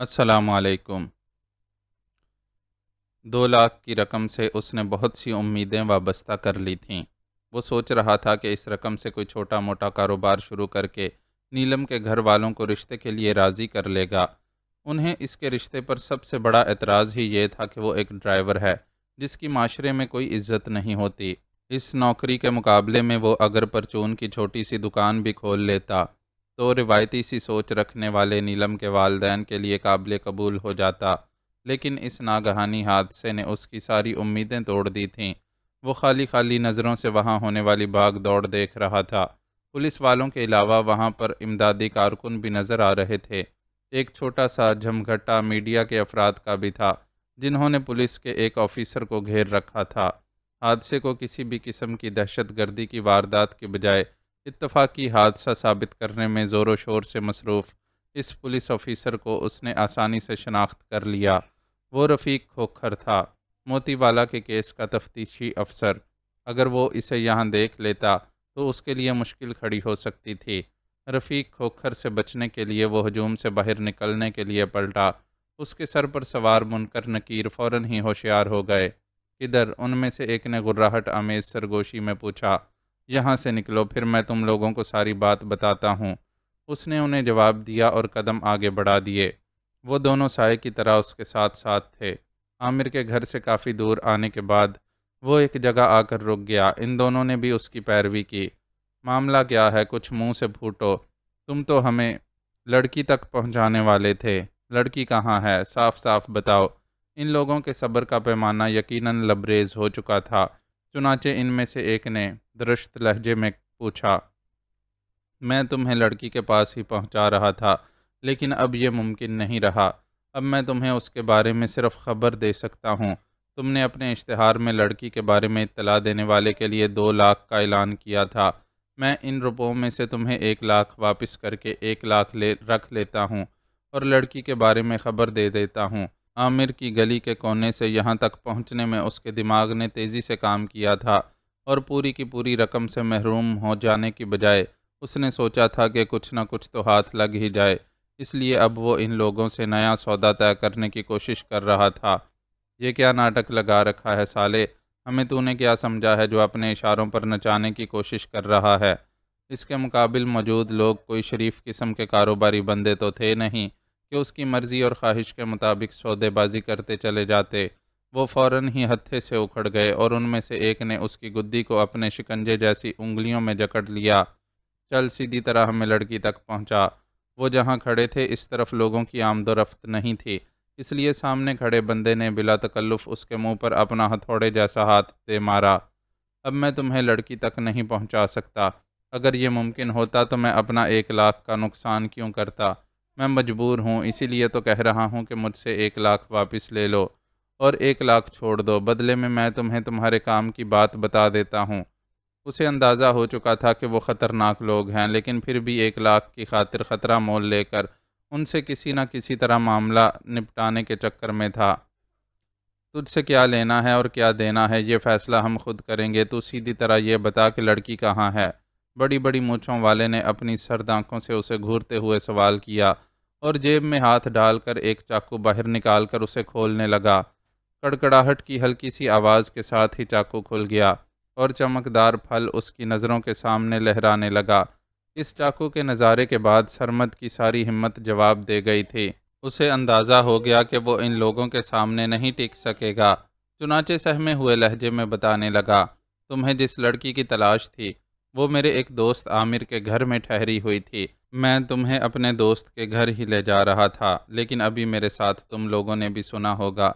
السلام علیکم۔ 2 لاکھ کی رقم سے اس نے بہت سی امیدیں وابستہ کر لی تھیں۔ وہ سوچ رہا تھا کہ اس رقم سے کوئی چھوٹا موٹا کاروبار شروع کر کے نیلم کے گھر والوں کو رشتے کے لیے راضی کر لے گا۔ انہیں اس کے رشتے پر سب سے بڑا اعتراض ہی یہ تھا کہ وہ ایک ڈرائیور ہے جس کی معاشرے میں کوئی عزت نہیں ہوتی۔ اس نوکری کے مقابلے میں وہ اگر پرچون کی چھوٹی سی دکان بھی کھول لیتا تو روایتی سی سوچ رکھنے والے نیلم کے والدین کے لیے قابل قبول ہو جاتا، لیکن اس ناگہانی حادثے نے اس کی ساری امیدیں توڑ دی تھیں۔ وہ خالی خالی نظروں سے وہاں ہونے والی بھاگ دوڑ دیکھ رہا تھا۔ پولیس والوں کے علاوہ وہاں پر امدادی کارکن بھی نظر آ رہے تھے۔ ایک چھوٹا سا جھمگھٹا میڈیا کے افراد کا بھی تھا جنہوں نے پولیس کے ایک آفیسر کو گھیر رکھا تھا۔ حادثے کو کسی بھی قسم کی دہشت گردی کی واردات کے بجائے اتفاقی حادثہ ثابت کرنے میں زور و شور سے مصروف اس پولیس آفیسر کو اس نے آسانی سے شناخت کر لیا۔ وہ رفیق کھوکھر تھا، موتی والا کے کیس کا تفتیشی افسر۔ اگر وہ اسے یہاں دیکھ لیتا تو اس کے لیے مشکل کھڑی ہو سکتی تھی۔ رفیق کھوکھر سے بچنے کے لیے وہ ہجوم سے باہر نکلنے کے لیے پلٹا۔ اس کے سر پر سوار منکر نکیر فوراً ہی ہوشیار ہو گئے۔ کدھر؟ ان میں سے ایک نے غراہٹ آمیز سرگوشی میں پوچھا۔ یہاں سے نکلو، پھر میں تم لوگوں کو ساری بات بتاتا ہوں۔ اس نے انہیں جواب دیا اور قدم آگے بڑھا دیے۔ وہ دونوں سائے کی طرح اس کے ساتھ ساتھ تھے۔ عامر کے گھر سے کافی دور آنے کے بعد وہ ایک جگہ آ کر رک گیا۔ ان دونوں نے بھی اس کی پیروی کی۔ معاملہ کیا ہے؟ کچھ منہ سے پھوٹو۔ تم تو ہمیں لڑکی تک پہنچانے والے تھے۔ لڑکی کہاں ہے؟ صاف صاف بتاؤ۔ ان لوگوں کے صبر کا پیمانہ یقیناً لبریز ہو چکا تھا۔ چنانچہ ان میں سے ایک نے درشت لہجے میں پوچھا، میں تمہیں لڑکی کے پاس ہی پہنچا رہا تھا، لیکن اب یہ ممکن نہیں رہا۔ اب میں تمہیں اس کے بارے میں صرف خبر دے سکتا ہوں۔ تم نے اپنے اشتہار میں لڑکی کے بارے میں اطلاع دینے والے کے لیے 2 لاکھ کا اعلان کیا تھا۔ میں ان روپوں میں سے تمہیں 1 لاکھ واپس کر کے 1 لاکھ رکھ لیتا ہوں اور لڑکی کے بارے میں خبر دے دیتا ہوں۔ عامر کی گلی کے کونے سے یہاں تک پہنچنے میں اس کے دماغ نے تیزی سے کام کیا تھا اور پوری کی پوری رقم سے محروم ہو جانے کی بجائے اس نے سوچا تھا کہ کچھ نہ کچھ تو ہاتھ لگ ہی جائے۔ اس لیے اب وہ ان لوگوں سے نیا سودا طے کرنے کی کوشش کر رہا تھا۔ یہ کیا ناٹک لگا رکھا ہے سالے؟ ہمیں تو نے کیا سمجھا ہے جو اپنے اشاروں پر نچانے کی کوشش کر رہا ہے؟ اس کے مقابل موجود لوگ کوئی شریف قسم کے کاروباری بندے تو تھے نہیں کہ اس کی مرضی اور خواہش کے مطابق سودے بازی کرتے چلے جاتے۔ وہ فوراً ہی ہتھے سے اکھڑ گئے اور ان میں سے ایک نے اس کی گدی کو اپنے شکنجے جیسی انگلیوں میں جکڑ لیا۔ چل سیدھی طرح ہمیں لڑکی تک پہنچا۔ وہ جہاں کھڑے تھے اس طرف لوگوں کی آمد و رفت نہیں تھی، اس لیے سامنے کھڑے بندے نے بلا تکلف اس کے منہ پر اپنا ہتھوڑے جیسا ہاتھ دے مارا۔ اب میں تمہیں لڑکی تک نہیں پہنچا سکتا۔ اگر یہ ممکن ہوتا تو میں اپنا 1 لاکھ کا نقصان کیوں کرتا؟ میں مجبور ہوں، اسی لیے تو کہہ رہا ہوں کہ مجھ سے 1 لاکھ واپس لے لو اور 1 لاکھ چھوڑ دو۔ بدلے میں تمہیں تمہارے کام کی بات بتا دیتا ہوں۔ اسے اندازہ ہو چکا تھا کہ وہ خطرناک لوگ ہیں، لیکن پھر بھی 1 لاکھ کی خاطر خطرہ مول لے کر ان سے کسی نہ کسی طرح معاملہ نپٹانے کے چکر میں تھا۔ تجھ سے کیا لینا ہے اور کیا دینا ہے یہ فیصلہ ہم خود کریں گے۔ تو سیدھی طرح یہ بتا کہ لڑکی کہاں ہے؟ بڑی بڑی مونچھوں والے نے اپنی سرد آنکھوں سے اسے گھورتے ہوئے سوال کیا اور جیب میں ہاتھ ڈال کر ایک چاقو باہر نکال کر اسے کھولنے لگا۔ کڑکڑاہٹ کی ہلکی سی آواز کے ساتھ ہی چاقو کھل گیا اور چمکدار پھل اس کی نظروں کے سامنے لہرانے لگا۔ اس چاقو کے نظارے کے بعد سرمد کی ساری ہمت جواب دے گئی تھی۔ اسے اندازہ ہو گیا کہ وہ ان لوگوں کے سامنے نہیں ٹک سکے گا، چنانچہ سہمے ہوئے لہجے میں بتانے لگا، تمہیں جس لڑکی کی تلاش تھی وہ میرے ایک دوست عامر کے گھر میں ٹھہری ہوئی تھی۔ میں تمہیں اپنے دوست کے گھر ہی لے جا رہا تھا، لیکن ابھی میرے ساتھ تم لوگوں نے بھی سنا ہوگا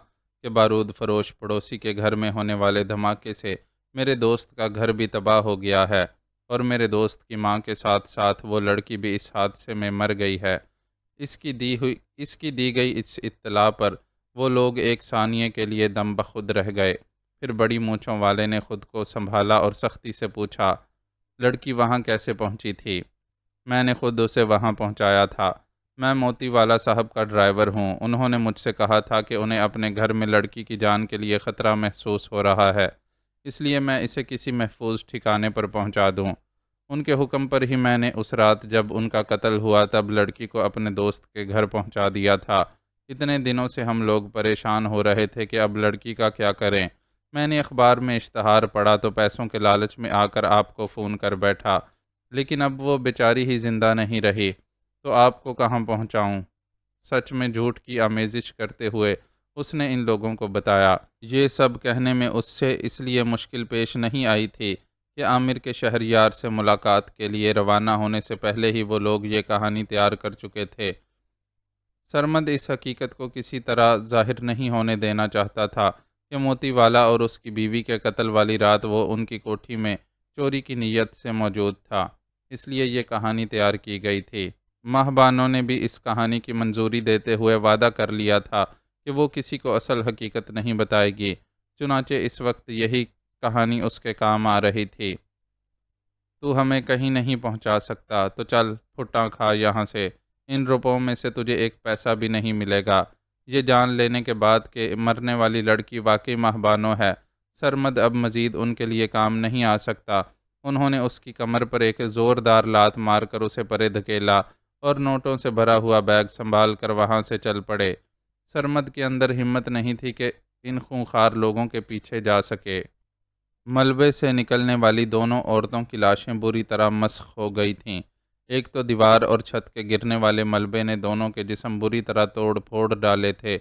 کہ بارود فروش پڑوسی کے گھر میں ہونے والے دھماکے سے میرے دوست کا گھر بھی تباہ ہو گیا ہے اور میرے دوست کی ماں کے ساتھ ساتھ وہ لڑکی بھی اس حادثے میں مر گئی ہے۔ اس کی دی گئی اس اطلاع پر وہ لوگ ایک ثانیے کے لیے دم بخود رہ گئے۔ پھر بڑی مونچھوں والے نے خود کو سنبھالا اور سختی سے پوچھا، لڑکی وہاں کیسے پہنچی تھی؟ میں نے خود اسے وہاں پہنچایا تھا۔ میں موتی والا صاحب کا ڈرائیور ہوں۔ انہوں نے مجھ سے کہا تھا کہ انہیں اپنے گھر میں لڑکی کی جان کے لیے خطرہ محسوس ہو رہا ہے، اس لیے میں اسے کسی محفوظ ٹھکانے پر پہنچا دوں۔ ان کے حکم پر ہی میں نے اس رات جب ان کا قتل ہوا تب لڑکی کو اپنے دوست کے گھر پہنچا دیا تھا۔ اتنے دنوں سے ہم لوگ پریشان ہو رہے تھے کہ اب لڑکی کا کیا کریں۔ میں نے اخبار میں اشتہار پڑھا تو پیسوں کے لالچ میں آ کر آپ کو فون کر بیٹھا، لیکن اب وہ بیچاری ہی زندہ نہیں رہی تو آپ کو کہاں پہنچاؤں؟ سچ میں جھوٹ کی آمیزش کرتے ہوئے اس نے ان لوگوں کو بتایا۔ یہ سب کہنے میں اس سے اس لیے مشکل پیش نہیں آئی تھی کہ عامر کے شہریار سے ملاقات کے لیے روانہ ہونے سے پہلے ہی وہ لوگ یہ کہانی تیار کر چکے تھے۔ سرمد اس حقیقت کو کسی طرح ظاہر نہیں ہونے دینا چاہتا تھا کہ موتی والا اور اس کی بیوی کے قتل والی رات وہ ان کی کوٹھی میں چوری کی نیت سے موجود تھا، اس لیے یہ کہانی تیار کی گئی تھی۔ ماہ بانو نے بھی اس کہانی کی منظوری دیتے ہوئے وعدہ کر لیا تھا کہ وہ کسی کو اصل حقیقت نہیں بتائے گی، چنانچہ اس وقت یہی کہانی اس کے کام آ رہی تھی۔ تو ہمیں کہیں نہیں پہنچا سکتا تو چل پھٹا کھا یہاں سے، ان روپوں میں سے تجھے ایک پیسہ بھی نہیں ملے گا۔ یہ جان لینے کے بعد کہ مرنے والی لڑکی واقعی ماہ بانو ہے، سرمد اب مزید ان کے لیے کام نہیں آ سکتا۔ انہوں نے اس کی کمر پر ایک زوردار لات مار کر اسے پرے دھکیلا اور نوٹوں سے بھرا ہوا بیگ سنبھال کر وہاں سے چل پڑے۔ سرمد کے اندر ہمت نہیں تھی کہ ان خونخوار لوگوں کے پیچھے جا سکے۔ ملبے سے نکلنے والی دونوں عورتوں کی لاشیں بری طرح مسخ ہو گئی تھیں۔ ایک تو دیوار اور چھت کے گرنے والے ملبے نے دونوں کے جسم بری طرح توڑ پھوڑ ڈالے تھے،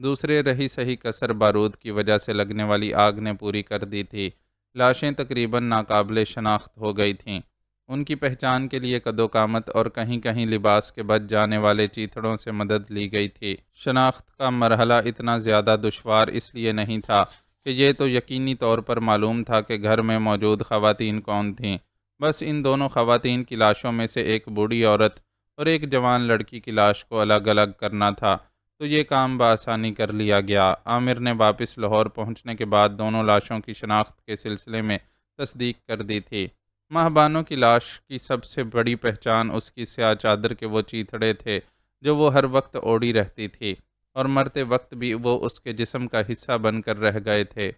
دوسرے رہی سہی کسر بارود کی وجہ سے لگنے والی آگ نے پوری کر دی تھی۔ لاشیں تقریباً ناقابل شناخت ہو گئی تھیں۔ ان کی پہچان کے لیے کدوکامت اور کہیں کہیں لباس کے بچ جانے والے چیتڑوں سے مدد لی گئی تھی۔ شناخت کا مرحلہ اتنا زیادہ دشوار اس لیے نہیں تھا کہ یہ تو یقینی طور پر معلوم تھا کہ گھر میں موجود خواتین کون تھیں۔ بس ان دونوں خواتین کی لاشوں میں سے ایک بوڑھی عورت اور ایک جوان لڑکی کی لاش کو الگ الگ کرنا تھا، تو یہ کام بآسانی کر لیا گیا۔ عامر نے واپس لاہور پہنچنے کے بعد دونوں لاشوں کی شناخت کے سلسلے میں تصدیق کر دی تھی۔ ماہ بانو کی لاش کی سب سے بڑی پہچان اس کی سیاہ چادر کے وہ چیتھڑے تھے جو وہ ہر وقت اوڑھی رہتی تھی، اور مرتے وقت بھی وہ اس کے جسم کا حصہ بن کر رہ گئے تھے۔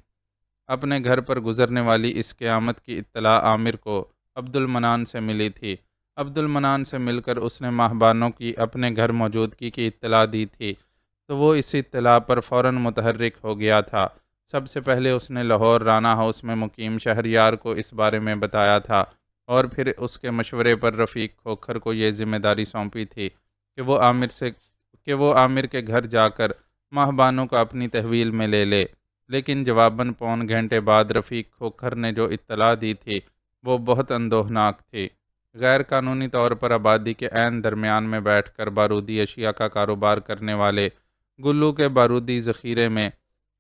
اپنے گھر پر گزرنے والی اس قیامت کی اطلاع عامر کو عبد المنان سے ملی تھی۔ عبد المنان سے مل کر اس نے ماہ بانو کی اپنے گھر موجودگی کی اطلاع دی تھی، تو وہ اس اطلاع پر فوراً متحرک ہو گیا تھا۔ سب سے پہلے اس نے لاہور رانا ہاؤس میں مقیم شہریار کو اس بارے میں بتایا تھا، اور پھر اس کے مشورے پر رفیق کھوکھر کو یہ ذمہ داری سونپی تھی کہ وہ عامر کے گھر جا کر ماہ بانو کو اپنی تحویل میں لے لے۔ لیکن جواباً پون گھنٹے بعد رفیق کھوکھر نے جو اطلاع دی تھی وہ بہت اندوہناک تھی۔ غیر قانونی طور پر آبادی کے عین درمیان میں بیٹھ کر بارودی اشیاء کا کاروبار کرنے والے گلو کے بارودی ذخیرے میں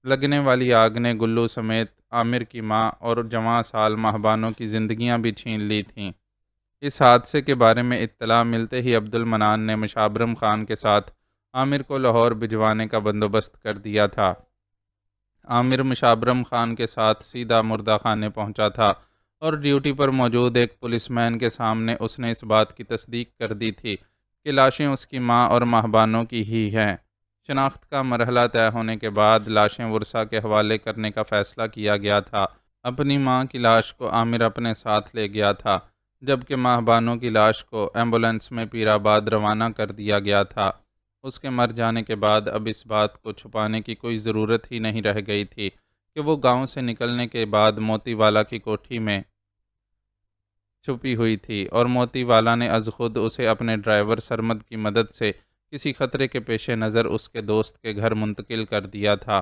لگنے والی آگ نے گلو سمیت عامر کی ماں اور جواں سال ماہ بانو کی زندگیاں بھی چھین لی تھیں۔ اس حادثے کے بارے میں اطلاع ملتے ہی عبد المنان نے مشابرم خان کے ساتھ عامر کو لاہور بھجوانے کا بندوبست کر دیا تھا۔ عامر مشابرم خان کے ساتھ سیدھا مردہ خانے پہنچا تھا، اور ڈیوٹی پر موجود ایک پولیس مین کے سامنے اس نے اس بات کی تصدیق کر دی تھی کہ لاشیں اس کی ماں اور ماہ بانو کی ہی ہیں۔ شناخت کا مرحلہ طے ہونے کے بعد لاشیں ورثاء کے حوالے کرنے کا فیصلہ کیا گیا تھا۔ اپنی ماں کی لاش کو عامر اپنے ساتھ لے گیا تھا، جبکہ ماہ بانو کی لاش کو ایمبولینس میں پیر آباد روانہ کر دیا گیا تھا۔ اس کے مر جانے کے بعد اب اس بات کو چھپانے کی کوئی ضرورت ہی نہیں رہ گئی تھی کہ وہ گاؤں سے نکلنے کے بعد موتی والا کی کوٹھی میں چھپی ہوئی تھی، اور موتی والا نے از خود اسے اپنے ڈرائیور سرمد کی مدد سے کسی خطرے کے پیش نظر اس کے دوست کے گھر منتقل کر دیا تھا۔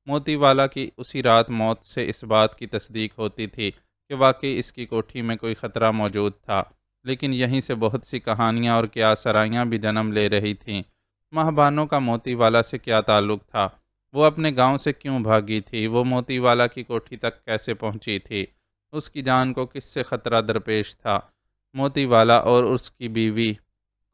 موتی والا کی اسی رات موت سے اس بات کی تصدیق ہوتی تھی کہ واقعی اس کی کوٹھی میں کوئی خطرہ موجود تھا، لیکن یہیں سے بہت سی کہانیاں اور قیاس آرائیاں بھی جنم لے رہی تھیں۔ ماہ بانو کا موتی والا سے کیا تعلق تھا؟ وہ اپنے گاؤں سے کیوں بھاگی تھی؟ وہ موتی والا کی کوٹھی تک کیسے پہنچی تھی؟ اس کی جان کو کس سے خطرہ درپیش تھا؟ موتی والا اور اس کی بیوی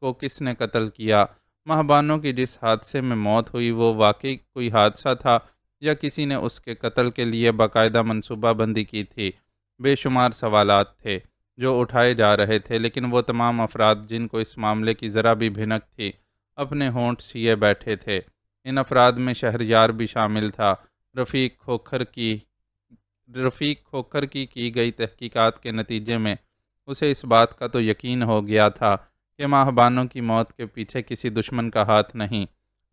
کو کس نے قتل کیا؟ ماہ بانو کی جس حادثے میں موت ہوئی وہ واقعی کوئی حادثہ تھا یا کسی نے اس کے قتل کے لیے باقاعدہ منصوبہ بندی کی تھی؟ بے شمار سوالات تھے جو اٹھائے جا رہے تھے، لیکن وہ تمام افراد جن کو اس معاملے کی ذرا بھی بھنک تھی اپنے ہونٹ سیے بیٹھے تھے۔ ان افراد میں شہریار بھی شامل تھا۔ رفیق کھوکھر کی گئی تحقیقات کے نتیجے میں اسے اس بات کا تو یقین ہو گیا تھا کہ ماہ بانو کی موت کے پیچھے کسی دشمن کا ہاتھ نہیں،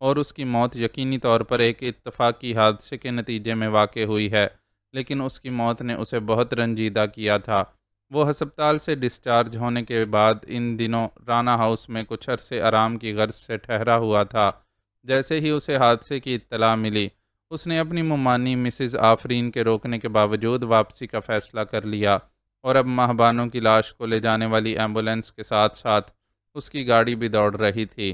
اور اس کی موت یقینی طور پر ایک اتفاقی حادثے کے نتیجے میں واقع ہوئی ہے، لیکن اس کی موت نے اسے بہت رنجیدہ کیا تھا۔ وہ ہسپتال سے ڈسچارج ہونے کے بعد ان دنوں رانا ہاؤس میں کچھ عرصے آرام کی غرض سے ٹھہرا ہوا تھا۔ جیسے ہی اسے حادثے کی اطلاع ملی، اس نے اپنی ممانی مسز آفرین کے روکنے کے باوجود واپسی کا فیصلہ کر لیا، اور اب ماہبانوں کی لاش کو لے جانے والی ایمبولینس کے ساتھ ساتھ اس کی گاڑی بھی دوڑ رہی تھی۔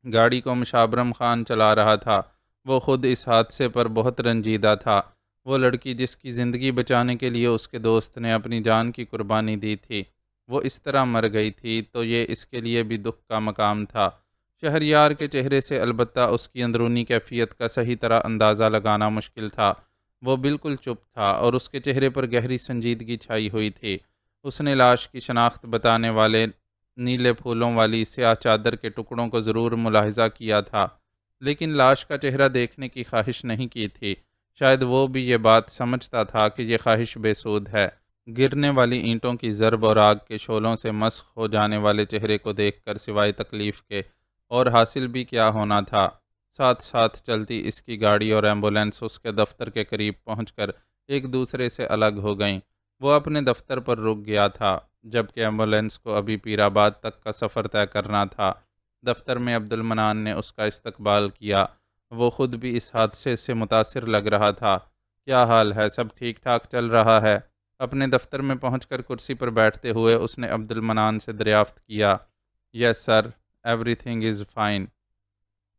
گاڑی کو مشابرم خان چلا رہا تھا۔ وہ خود اس حادثے پر بہت رنجیدہ تھا۔ وہ لڑکی جس کی زندگی بچانے کے لیے اس کے دوست نے اپنی جان کی قربانی دی تھی، وہ اس طرح مر گئی تھی تو یہ اس کے لیے بھی دکھ کا مقام تھا۔ شہریار کے چہرے سے البتہ اس کی اندرونی کیفیت کا صحیح طرح اندازہ لگانا مشکل تھا۔ وہ بالکل چپ تھا اور اس کے چہرے پر گہری سنجیدگی چھائی ہوئی تھی۔ اس نے لاش کی شناخت بتانے والے نیلے پھولوں والی سیاہ چادر کے ٹکڑوں کو ضرور ملاحظہ کیا تھا، لیکن لاش کا چہرہ دیکھنے کی خواہش نہیں کی تھی۔ شاید وہ بھی یہ بات سمجھتا تھا کہ یہ خواہش بے سود ہے۔ گرنے والی اینٹوں کی ضرب اور آگ کے شعلوں سے مسخ ہو جانے والے چہرے کو دیکھ کر سوائے تکلیف کے اور حاصل بھی کیا ہونا تھا۔ ساتھ ساتھ چلتی اس کی گاڑی اور ایمبولینس اس کے دفتر کے قریب پہنچ کر ایک دوسرے سے الگ ہو گئیں۔ وہ اپنے دفتر پر رک گیا تھا، جبکہ ایمبولینس کو ابھی پیر آباد تک کا سفر طے کرنا تھا۔ دفتر میں عبد المنان نے اس کا استقبال کیا۔ وہ خود بھی اس حادثے سے متاثر لگ رہا تھا۔ کیا حال ہے؟ سب ٹھیک ٹھاک چل رہا ہے؟ اپنے دفتر میں پہنچ کر کرسی پر بیٹھتے ہوئے اس نے عبد المنان سے دریافت کیا۔ یس سر، ایوری تھنگ از فائن۔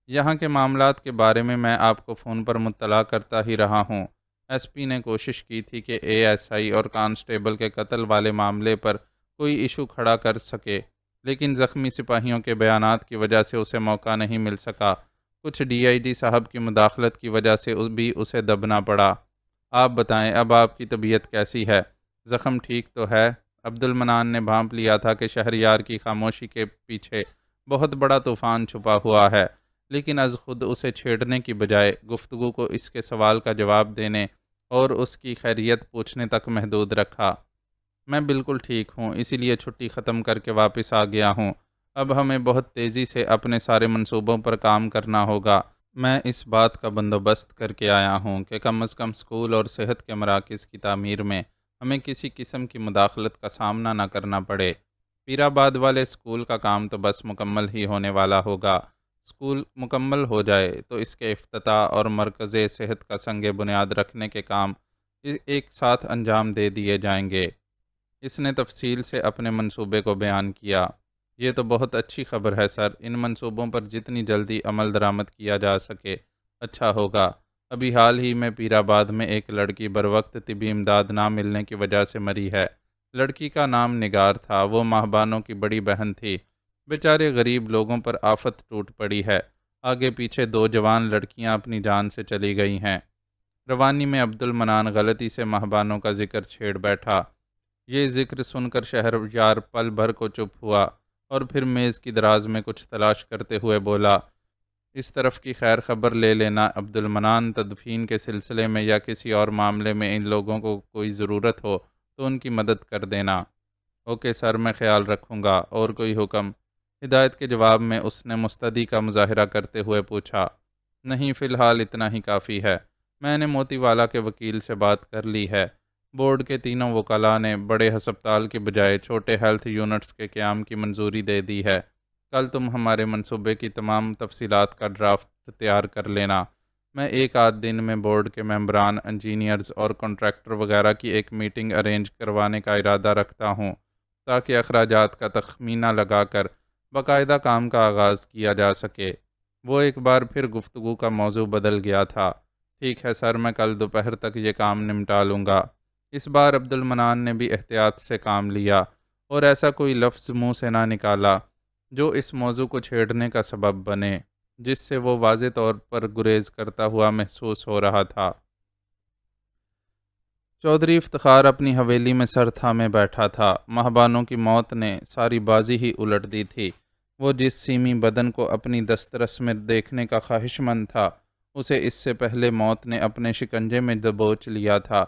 یہاں کے معاملات کے بارے میں آپ کو فون پر مطلع کرتا ہی رہا ہوں۔ ایس پی نے کوشش کی تھی کہ اے ایس آئی اور کانسٹیبل کے قتل والے معاملے پر کوئی ایشو کھڑا کر سکے، لیکن زخمی سپاہیوں کے بیانات کی وجہ سے اسے موقع نہیں مل سکا۔ کچھ ڈی آئی جی صاحب کی مداخلت کی وجہ سے بھی اسے دبنا پڑا۔ آپ بتائیں، اب آپ کی طبیعت کیسی ہے؟ زخم ٹھیک تو ہے؟ عبد المنان نے بھانپ لیا تھا کہ شہریار کی خاموشی کے پیچھے بہت بڑا طوفان چھپا ہوا ہے، لیکن از خود اسے چھیڑنے کی بجائے گفتگو کو اس کے سوال کا جواب دینے اور اس کی خیریت پوچھنے تک محدود رکھا۔ میں بالکل ٹھیک ہوں، اسی لیے چھٹی ختم کر کے واپس آ گیا ہوں۔ اب ہمیں بہت تیزی سے اپنے سارے منصوبوں پر کام کرنا ہوگا۔ میں اس بات کا بندوبست کر کے آیا ہوں کہ کم از کم اسکول اور صحت کے مراکز کی تعمیر میں ہمیں کسی قسم کی مداخلت کا سامنا نہ کرنا پڑے۔ پیر آباد والے اسکول کا کام تو بس مکمل ہی ہونے والا ہوگا۔ اسکول مکمل ہو جائے تو اس کے افتتاح اور مرکز صحت کا سنگ بنیاد رکھنے کے کام ایک ساتھ انجام دے دیے جائیں گے۔ اس نے تفصیل سے اپنے منصوبے کو بیان کیا۔ یہ تو بہت اچھی خبر ہے سر، ان منصوبوں پر جتنی جلدی عمل درآمد کیا جا سکے اچھا ہوگا۔ ابھی حال ہی میں پیر آباد میں ایک لڑکی بروقت طبی امداد نہ ملنے کی وجہ سے مری ہے۔ لڑکی کا نام نگار تھا، وہ ماہبانوں کی بڑی بہن تھی۔ بیچارے غریب لوگوں پر آفت ٹوٹ پڑی ہے۔ آگے پیچھے 2 جوان لڑکیاں اپنی جان سے چلی گئی ہیں۔ روانی میں عبد المنان غلطی سے ماہبانوں کا ذکر چھیڑ بیٹھا۔ یہ ذکر سن کر شہریار پل بھر کو چپ ہوا اور پھر میز کی دراز میں کچھ تلاش کرتے ہوئے بولا، اس طرف کی خیر خبر لے لینا عبد المنان، تدفین کے سلسلے میں یا کسی اور معاملے میں ان لوگوں کو کوئی ضرورت ہو تو ان کی مدد کر دینا۔ اوکے سر، میں خیال رکھوں گا۔ اور کوئی حکم؟ ہدایت کے جواب میں اس نے مستعدی کا مظاہرہ کرتے ہوئے پوچھا۔ نہیں، فی الحال اتنا ہی کافی ہے۔ میں نے موتی والا کے وکیل سے بات کر لی ہے۔ بورڈ کے تینوں وکلاء نے بڑے ہسپتال کے بجائے چھوٹے ہیلتھ یونٹس کے قیام کی منظوری دے دی ہے۔ کل تم ہمارے منصوبے کی تمام تفصیلات کا ڈرافٹ تیار کر لینا۔ میں ایک آدھ دن میں بورڈ کے ممبران، انجینئرز اور کنٹریکٹر وغیرہ کی ایک میٹنگ ارینج کروانے کا ارادہ رکھتا ہوں تاکہ اخراجات کا تخمینہ لگا کر باقاعدہ کام کا آغاز کیا جا سکے۔ وہ ایک بار پھر گفتگو کا موضوع بدل گیا تھا۔ ٹھیک ہے سر، میں کل دوپہر تک یہ کام نمٹا لوں گا۔ اس بار عبد المنان نے بھی احتیاط سے کام لیا اور ایسا کوئی لفظ منہ سے نہ نکالا جو اس موضوع کو چھیڑنے کا سبب بنے، جس سے وہ واضح طور پر گریز کرتا ہوا محسوس ہو رہا تھا۔ چودھری افتخار اپنی حویلی میں سر تھامے بیٹھا تھا۔ ماہبانوں کی موت نے ساری بازی ہی الٹ دی تھی۔ وہ جس سیمی بدن کو اپنی دسترس میں دیکھنے کا خواہش مند تھا، اسے اس سے پہلے موت نے اپنے شکنجے میں دبوچ لیا تھا۔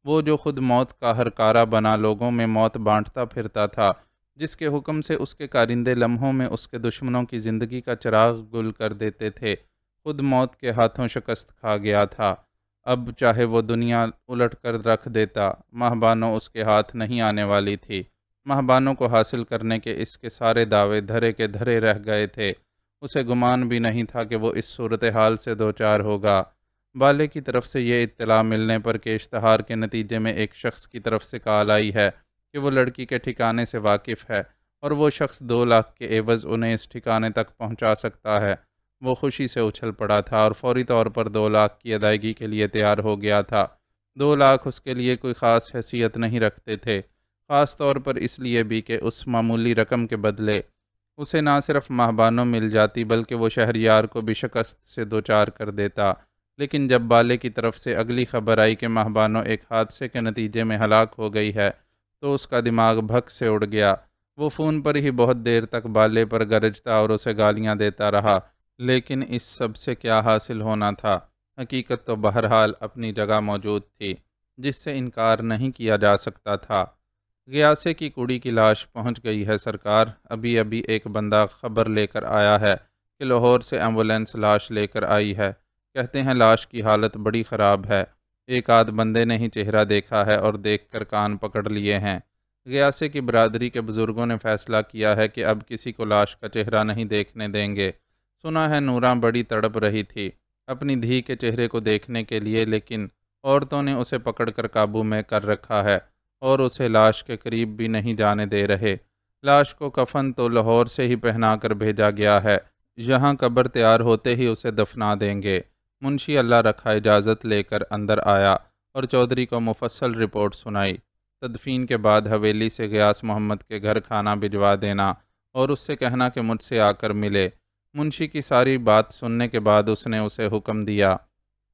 وہ جو خود موت کا ہرکارہ بنا لوگوں میں موت بانٹتا پھرتا تھا، جس کے حکم سے اس کے کارندے لمحوں میں اس کے دشمنوں کی زندگی کا چراغ گل کر دیتے تھے، خود موت کے ہاتھوں شکست کھا گیا تھا۔ اب چاہے وہ دنیا الٹ کر رکھ دیتا، ماہبانو اس کے ہاتھ نہیں آنے والی تھی۔ ماہبانو کو حاصل کرنے کے اس کے سارے دعوے دھرے کے دھرے رہ گئے تھے۔ اسے گمان بھی نہیں تھا کہ وہ اس صورتحال سے دوچار ہوگا۔ بالے کی طرف سے یہ اطلاع ملنے پر کہ اشتہار کے نتیجے میں ایک شخص کی طرف سے کال آئی ہے کہ وہ لڑکی کے ٹھکانے سے واقف ہے اور وہ شخص 2 لاکھ کے عوض انہیں اس ٹھکانے تک پہنچا سکتا ہے، وہ خوشی سے اچھل پڑا تھا اور فوری طور پر 2 لاکھ کی ادائیگی کے لیے تیار ہو گیا تھا۔ 2 لاکھ اس کے لیے کوئی خاص حیثیت نہیں رکھتے تھے، خاص طور پر اس لیے بھی کہ اس معمولی رقم کے بدلے اسے نہ صرف ماہبانوں مل جاتی بلکہ وہ شہریار کو بھی شکست سے دوچار کر دیتا۔ لیکن جب بالے کی طرف سے اگلی خبر آئی کہ ماہبانو ایک حادثے کے نتیجے میں ہلاک ہو گئی ہے تو اس کا دماغ بھگ سے اڑ گیا۔ وہ فون پر ہی بہت دیر تک بالے پر گرجتا اور اسے گالیاں دیتا رہا، لیکن اس سب سے کیا حاصل ہونا تھا؟ حقیقت تو بہرحال اپنی جگہ موجود تھی، جس سے انکار نہیں کیا جا سکتا تھا۔ غیاسے کی کڑی کی لاش پہنچ گئی ہے سرکار، ابھی ابھی ایک بندہ خبر لے کر آیا ہے کہ لاہور سے ایمبولینس لاش لے کر آئی ہے۔ کہتے ہیں لاش کی حالت بڑی خراب ہے، ایک آدھ بندے نے ہی چہرہ دیکھا ہے اور دیکھ کر کان پکڑ لیے ہیں۔ غیاسے کی برادری کے بزرگوں نے فیصلہ کیا ہے کہ اب کسی کو لاش کا چہرہ نہیں دیکھنے دیں گے۔ سنا ہے نوراں بڑی تڑپ رہی تھی اپنی دھی کے چہرے کو دیکھنے کے لیے، لیکن عورتوں نے اسے پکڑ کر قابو میں کر رکھا ہے اور اسے لاش کے قریب بھی نہیں جانے دے رہے۔ لاش کو کفن تو لاہور سے ہی پہنا کر بھیجا گیا ہے، یہاں قبر تیار ہوتے ہی اسے دفنا دیں گے۔ منشی اللہ رکھا اجازت لے کر اندر آیا اور چودھری کو مفصل رپورٹ سنائی۔ تدفین کے بعد حویلی سے غیاث محمد کے گھر کھانا بھجوا دینا اور اس سے کہنا کہ مجھ سے آ کر ملے۔ منشی کی ساری بات سننے کے بعد اس نے اسے حکم دیا،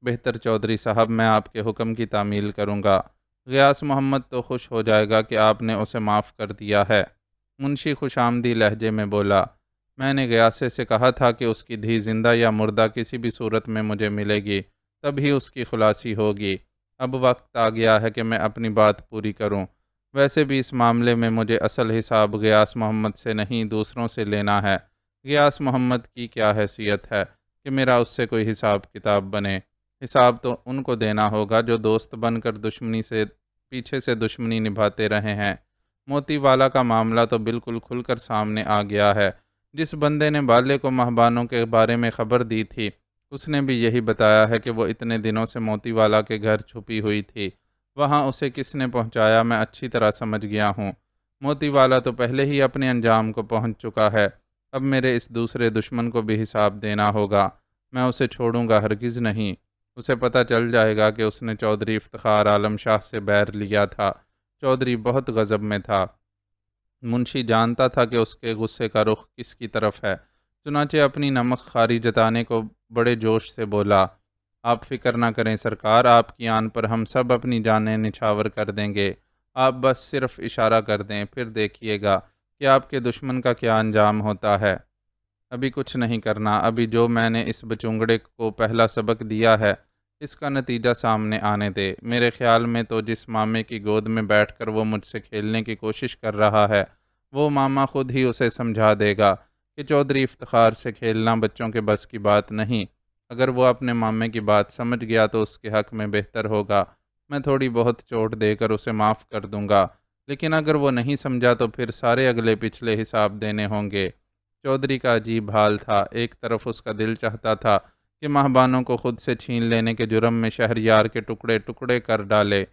بہتر چودھری صاحب، میں آپ کے حکم کی تعمیل کروں گا۔ غیاث محمد تو خوش ہو جائے گا کہ آپ نے اسے معاف کر دیا ہے۔ منشی خوش آمدی لہجے میں بولا، میں نے غیاسے سے کہا تھا کہ اس کی دھی زندہ یا مردہ کسی بھی صورت میں مجھے ملے گی، تب ہی اس کی خلاصی ہوگی۔ اب وقت آ گیا ہے کہ میں اپنی بات پوری کروں۔ ویسے بھی اس معاملے میں مجھے اصل حساب غیاث محمد سے نہیں دوسروں سے لینا ہے۔ غیاث محمد کی کیا حیثیت ہے کہ میرا اس سے کوئی حساب کتاب بنے؟ حساب تو ان کو دینا ہوگا جو دوست بن کر دشمنی سے پیچھے سے دشمنی نبھاتے رہے ہیں۔ موتی والا کا معاملہ تو بالکل کھل کر سامنے آ گیا ہے۔ جس بندے نے بالے کو ماہبانوں کے بارے میں خبر دی تھی اس نے بھی یہی بتایا ہے کہ وہ اتنے دنوں سے موتی والا کے گھر چھپی ہوئی تھی۔ وہاں اسے کس نے پہنچایا میں اچھی طرح سمجھ گیا ہوں۔ موتی والا تو پہلے ہی اپنے انجام کو پہنچ چکا ہے، اب میرے اس دوسرے دشمن کو بھی حساب دینا ہوگا۔ میں اسے چھوڑوں گا ہرگز نہیں۔ اسے پتہ چل جائے گا کہ اس نے چودھری افتخار عالم شاہ سے بیر لیا تھا۔ چودھری بہت غضب میں تھا۔ منشی جانتا تھا کہ اس کے غصے کا رخ کس کی طرف ہے، چنانچہ اپنی نمک خاری جتانے کو بڑے جوش سے بولا، آپ فکر نہ کریں سرکار، آپ کی آن پر ہم سب اپنی جانیں نچھاور کر دیں گے۔ آپ بس صرف اشارہ کر دیں، پھر دیکھیے گا کہ آپ کے دشمن کا کیا انجام ہوتا ہے۔ ابھی کچھ نہیں کرنا، ابھی جو میں نے اس بچونگڑے کو پہلا سبق دیا ہے اس کا نتیجہ سامنے آنے دے۔ میرے خیال میں تو جس مامے کی گود میں بیٹھ کر وہ مجھ سے کھیلنے کی کوشش کر رہا ہے وہ ماما خود ہی اسے سمجھا دے گا کہ چودھری افتخار سے کھیلنا بچوں کے بس کی بات نہیں۔ اگر وہ اپنے مامے کی بات سمجھ گیا تو اس کے حق میں بہتر ہوگا، میں تھوڑی بہت چوٹ دے کر اسے معاف کر دوں گا، لیکن اگر وہ نہیں سمجھا تو پھر سارے اگلے پچھلے حساب دینے ہوں گے۔ چودھری کا عجیب حال تھا، ایک طرف اس کا دل چاہتا تھا کہ ماہبانوں کو خود سے چھین لینے کے جرم میں شہریار کے ٹکڑے ٹکڑے کر ڈالے،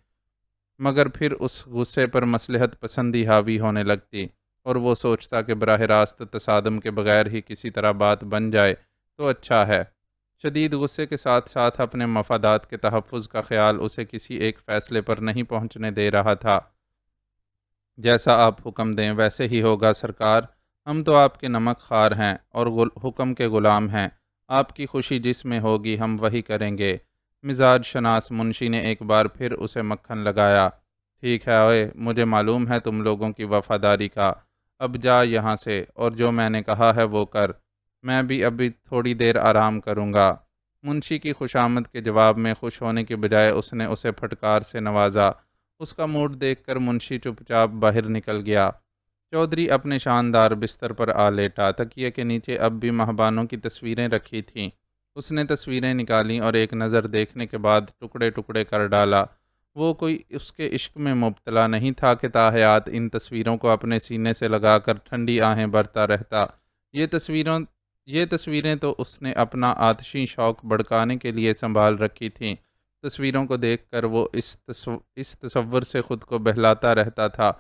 مگر پھر اس غصے پر مصلحت پسندی حاوی ہونے لگتی اور وہ سوچتا کہ براہ راست تصادم کے بغیر ہی کسی طرح بات بن جائے تو اچھا ہے۔ شدید غصے کے ساتھ ساتھ اپنے مفادات کے تحفظ کا خیال اسے کسی ایک فیصلے پر نہیں پہنچنے دے رہا تھا۔ جیسا آپ حکم دیں ویسے ہی ہوگا سرکار، ہم تو آپ کے نمک خوار ہیں اور حکم کے غلام ہیں، آپ کی خوشی جس میں ہوگی ہم وہی کریں گے۔ مزاج شناس منشی نے ایک بار پھر اسے مکھن لگایا، ٹھیک ہے اوئے، مجھے معلوم ہے تم لوگوں کی وفاداری کا، اب جا یہاں سے اور جو میں نے کہا ہے وہ کر، میں بھی ابھی تھوڑی دیر آرام کروں گا۔ منشی کی خوشامد کے جواب میں خوش ہونے کی بجائے اس نے اسے پھٹکار سے نوازا۔ اس کا موڈ دیکھ کر منشی چپ چاپ باہر نکل گیا۔ چودھری اپنے شاندار بستر پر آ لیٹا۔ تکیے کے نیچے اب بھی مہبانوں کی تصویریں رکھی تھیں۔ اس نے تصویریں نکالیں اور ایک نظر دیکھنے کے بعد ٹکڑے ٹکڑے کر ڈالا۔ وہ کوئی اس کے عشق میں مبتلا نہیں تھا کہ تاحیات ان تصویروں کو اپنے سینے سے لگا کر ٹھنڈی آہیں بھرتا رہتا۔ یہ تصویروں یہ تصویریں تو اس نے اپنا آتشی شوق بھڑکانے کے لیے سنبھال رکھی تھیں۔ تصویروں کو دیکھ کر وہ اس تصور سے خود کو بہلاتا رہتا تھا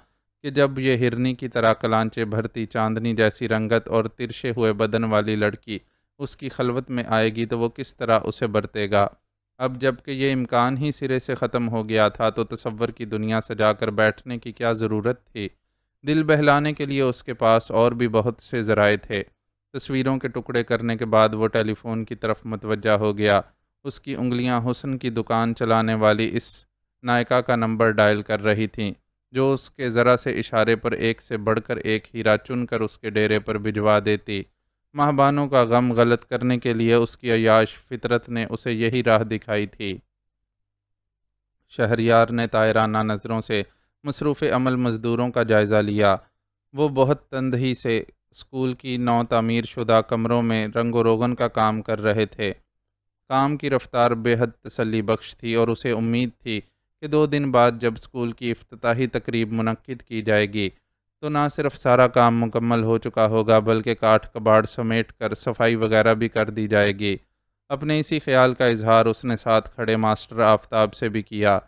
کہ جب یہ ہرنی کی طرح کلانچے بھرتی چاندنی جیسی رنگت اور ترشے ہوئے بدن والی لڑکی اس کی خلوت میں آئے گی تو وہ کس طرح اسے برتے گا۔ اب جب کہ یہ امکان ہی سرے سے ختم ہو گیا تھا تو تصور کی دنیا سجا کر بیٹھنے کی کیا ضرورت تھی؟ دل بہلانے کے لیے اس کے پاس اور بھی بہت سے ذرائع تھے۔ تصویروں کے ٹکڑے کرنے کے بعد وہ ٹیلی فون کی طرف متوجہ ہو گیا۔ اس کی انگلیاں حسن کی دکان چلانے والی اس نائکا کا نمبر ڈائل کر رہی تھیں، جو اس کے ذرا سے اشارے پر ایک سے بڑھ کر ایک ہیرا چن کر اس کے ڈیرے پر بھجوا دیتی۔ مہبانوں کا غم غلط کرنے کے لیے اس کی عیاش فطرت نے اسے یہی راہ دکھائی تھی۔ شہریار نے طائرانہ نظروں سے مصروف عمل مزدوروں کا جائزہ لیا۔ وہ بہت تندہی سے اسکول کی نو تعمیر شدہ کمروں میں رنگ و روغن کا کام کر رہے تھے۔ کام کی رفتار بے حد تسلی بخش تھی اور اسے امید تھی کہ 2 دن بعد جب اسکول کی افتتاحی تقریب منعقد کی جائے گی تو نہ صرف سارا کام مکمل ہو چکا ہوگا بلکہ کاٹ کباڑ سمیٹ کر صفائی وغیرہ بھی کر دی جائے گی۔ اپنے اسی خیال کا اظہار اس نے ساتھ کھڑے ماسٹر آفتاب سے بھی کیا۔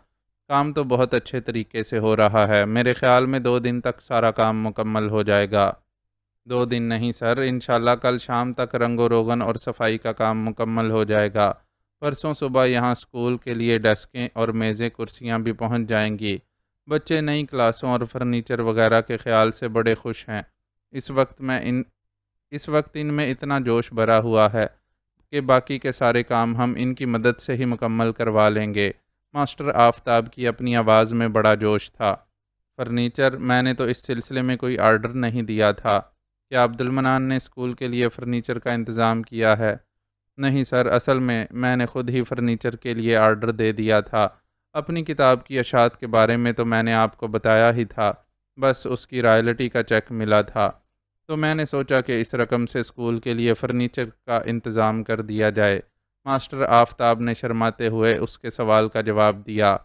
کام تو بہت اچھے طریقے سے ہو رہا ہے، میرے خیال میں 2 دن تک سارا کام مکمل ہو جائے گا۔ 2 دن نہیں سر، انشاءاللہ کل شام تک رنگ و روغن اور صفائی کا کام مکمل ہو جائے گا۔ پرسوں صبح یہاں اسکول کے لیے ڈیسکیں اور میزیں کرسیاں بھی پہنچ جائیں گی۔ بچے نئی کلاسوں اور فرنیچر وغیرہ کے خیال سے بڑے خوش ہیں۔ اس وقت ان میں اتنا جوش بھرا ہوا ہے کہ باقی کے سارے کام ہم ان کی مدد سے ہی مکمل کروا لیں گے۔ ماسٹر آفتاب کی اپنی آواز میں بڑا جوش تھا۔ فرنیچر؟ میں نے تو اس سلسلے میں کوئی آرڈر نہیں دیا تھا۔ کیا عبد المنان نے اسکول کے لیے فرنیچر کا انتظام کیا ہے؟ نہیں سر، اصل میں نے خود ہی فرنیچر کے لیے آرڈر دے دیا تھا۔ اپنی کتاب کی اشاعت کے بارے میں تو میں نے آپ کو بتایا ہی تھا، بس اس کی رائلٹی کا چیک ملا تھا تو میں نے سوچا کہ اس رقم سے اسکول کے لیے فرنیچر کا انتظام کر دیا جائے۔ ماسٹر آفتاب نے شرماتے ہوئے اس کے سوال کا جواب دیا۔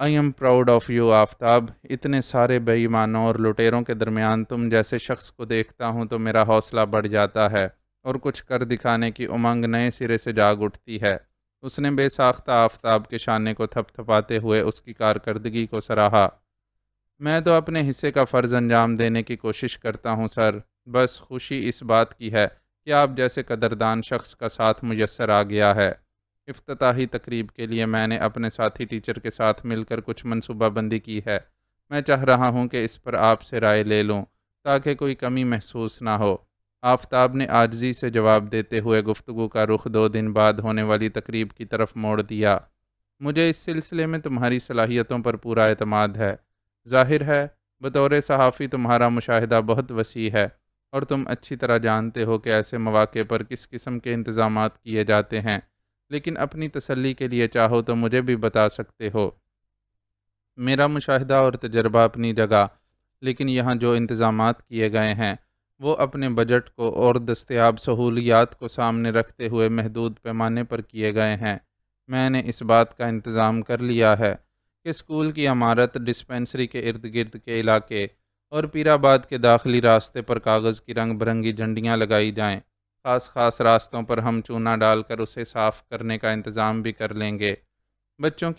I am proud of you Aftab. اتنے سارے بے ایمانوں اور لٹیروں کے درمیان تم جیسے شخص کو دیکھتا ہوں تو میرا حوصلہ بڑھ جاتا ہے اور کچھ کر دکھانے کی امنگ نئے سرے سے جاگ اٹھتی ہے۔ اس نے بے ساختہ آفتاب کے شانے کو تھپ تھپاتے ہوئے اس کی کارکردگی کو سراہا۔ میں تو اپنے حصے کا فرض انجام دینے کی کوشش کرتا ہوں سر، بس خوشی اس بات کی ہے کہ آپ جیسے قدردان شخص کا ساتھ میسر آ گیا ہے۔ افتتاحی تقریب کے لیے میں نے اپنے ساتھی ٹیچر کے ساتھ مل کر کچھ منصوبہ بندی کی ہے۔ میں چاہ رہا ہوں کہ اس پر آپ سے رائے لے لوں تاکہ کوئی کمی محسوس نہ ہو۔ آفتاب نے عاجزی سے جواب دیتے ہوئے گفتگو کا رخ 2 دن بعد ہونے والی تقریب کی طرف موڑ دیا۔ مجھے اس سلسلے میں تمہاری صلاحیتوں پر پورا اعتماد ہے۔ ظاہر ہے بطور صحافی تمہارا مشاہدہ بہت وسیع ہے اور تم اچھی طرح جانتے ہو کہ ایسے مواقع پر کس قسم کے انتظامات کیے جاتے ہیں، لیکن اپنی تسلی کے لیے چاہو تو مجھے بھی بتا سکتے ہو۔ میرا مشاہدہ اور تجربہ اپنی جگہ، لیکن یہاں جو انتظامات کیے گئے ہیں وہ اپنے بجٹ کو اور دستیاب سہولیات کو سامنے رکھتے ہوئے محدود پیمانے پر کیے گئے ہیں۔ میں نے اس بات کا انتظام کر لیا ہے کہ اسکول کی عمارت، ڈسپنسری کے ارد گرد کے علاقے اور پیرآباد کے داخلی راستے پر کاغذ کی رنگ برنگی جھنڈیاں لگائی جائیں۔ خاص راستوں پر ہم چونا ڈال کر اسے صاف کرنے کا انتظام بھی کر لیں گے۔ بچوں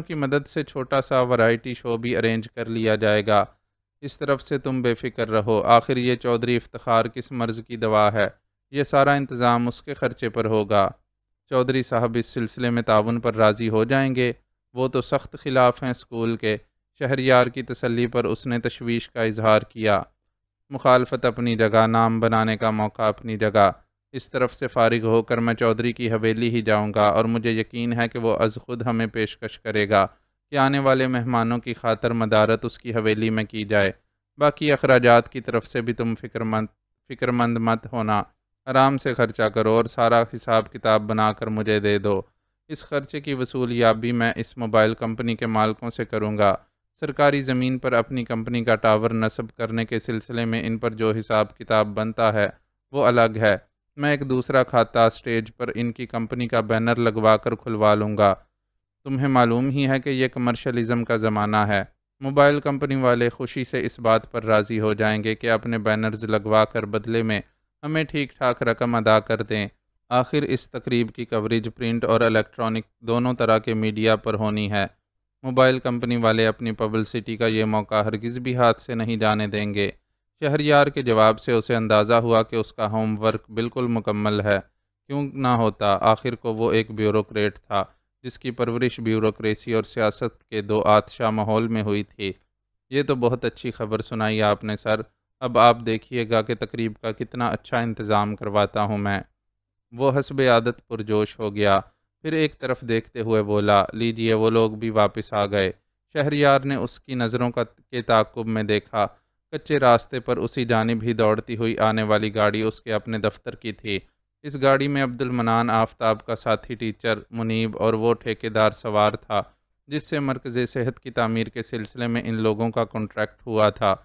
کی مدد سے چھوٹا سا ورائٹی شو بھی ارینج کر لیا جائے گا۔ اس طرف سے تم بے فکر رہو۔ آخر یہ چودھری افتخار کس مرض کی دوا ہے؟ یہ سارا انتظام اس کے خرچے پر ہوگا۔ چودھری صاحب اس سلسلے میں تعاون پر راضی ہو جائیں گے؟ وہ تو سخت خلاف ہیں اسکول کے۔ شہریار کی تسلی پر اس نے تشویش کا اظہار کیا۔ مخالفت اپنی جگہ، نام بنانے کا موقع اپنی جگہ۔ اس طرف سے فارغ ہو کر میں چودھری کی حویلی ہی جاؤں گا اور مجھے یقین ہے کہ وہ از خود ہمیں پیشکش کرے گا کہ آنے والے مہمانوں کی خاطر مدارت اس کی حویلی میں کی جائے۔ باقی اخراجات کی طرف سے بھی تم فکر مند مت ہونا، آرام سے خرچہ کرو اور سارا حساب کتاب بنا کر مجھے دے دو۔ اس خرچے کی وصولیابی میں اس موبائل کمپنی کے مالکوں سے کروں گا۔ سرکاری زمین پر اپنی کمپنی کا ٹاور نصب کرنے کے سلسلے میں ان پر جو حساب کتاب بنتا ہے وہ الگ ہے۔ میں ایک دوسرا کھاتہ اسٹیج پر ان کی کمپنی کا بینر لگوا کر کھلوا لوں گا۔ تمہیں معلوم ہی ہے کہ یہ کمرشلزم کا زمانہ ہے۔ موبائل کمپنی والے خوشی سے اس بات پر راضی ہو جائیں گے کہ اپنے بینرز لگوا کر بدلے میں ہمیں ٹھیک ٹھاک رقم ادا کر دیں۔ آخر اس تقریب کی کوریج پرنٹ اور الیکٹرانک دونوں طرح کے میڈیا پر ہونی ہے۔ موبائل کمپنی والے اپنی پبلسٹی کا یہ موقع ہرگز بھی ہاتھ سے نہیں جانے دیں گے۔ شہریار کے جواب سے اسے اندازہ ہوا کہ اس کا ہوم ورک بالکل مکمل ہے۔ کیوں نہ ہوتا، آخر کو وہ ایک بیوروکریٹ تھا جس کی پرورش بیوروکریسی اور سیاست کے دو آتشا ماحول میں ہوئی تھی۔ یہ تو بہت اچھی خبر سنائی آپ نے سر، اب آپ دیکھیے گا کہ تقریب کا کتنا اچھا انتظام کرواتا ہوں میں۔ وہ حسب عادت پرجوش ہو گیا، پھر ایک طرف دیکھتے ہوئے بولا، لیجئے وہ لوگ بھی واپس آ گئے۔ شہریار نے اس کی نظروں کے تعاقب میں دیکھا، کچے راستے پر اسی جانب ہی دوڑتی ہوئی آنے والی گاڑی اس کے اپنے دفتر کی تھی۔ اس گاڑی میں عبد المنان آفتاب کا ساتھی ٹیچر منیب اور وہ ٹھیکیدار سوار تھا جس سے مرکز صحت کی تعمیر کے سلسلے میں ان لوگوں کا کانٹریکٹ ہوا تھا۔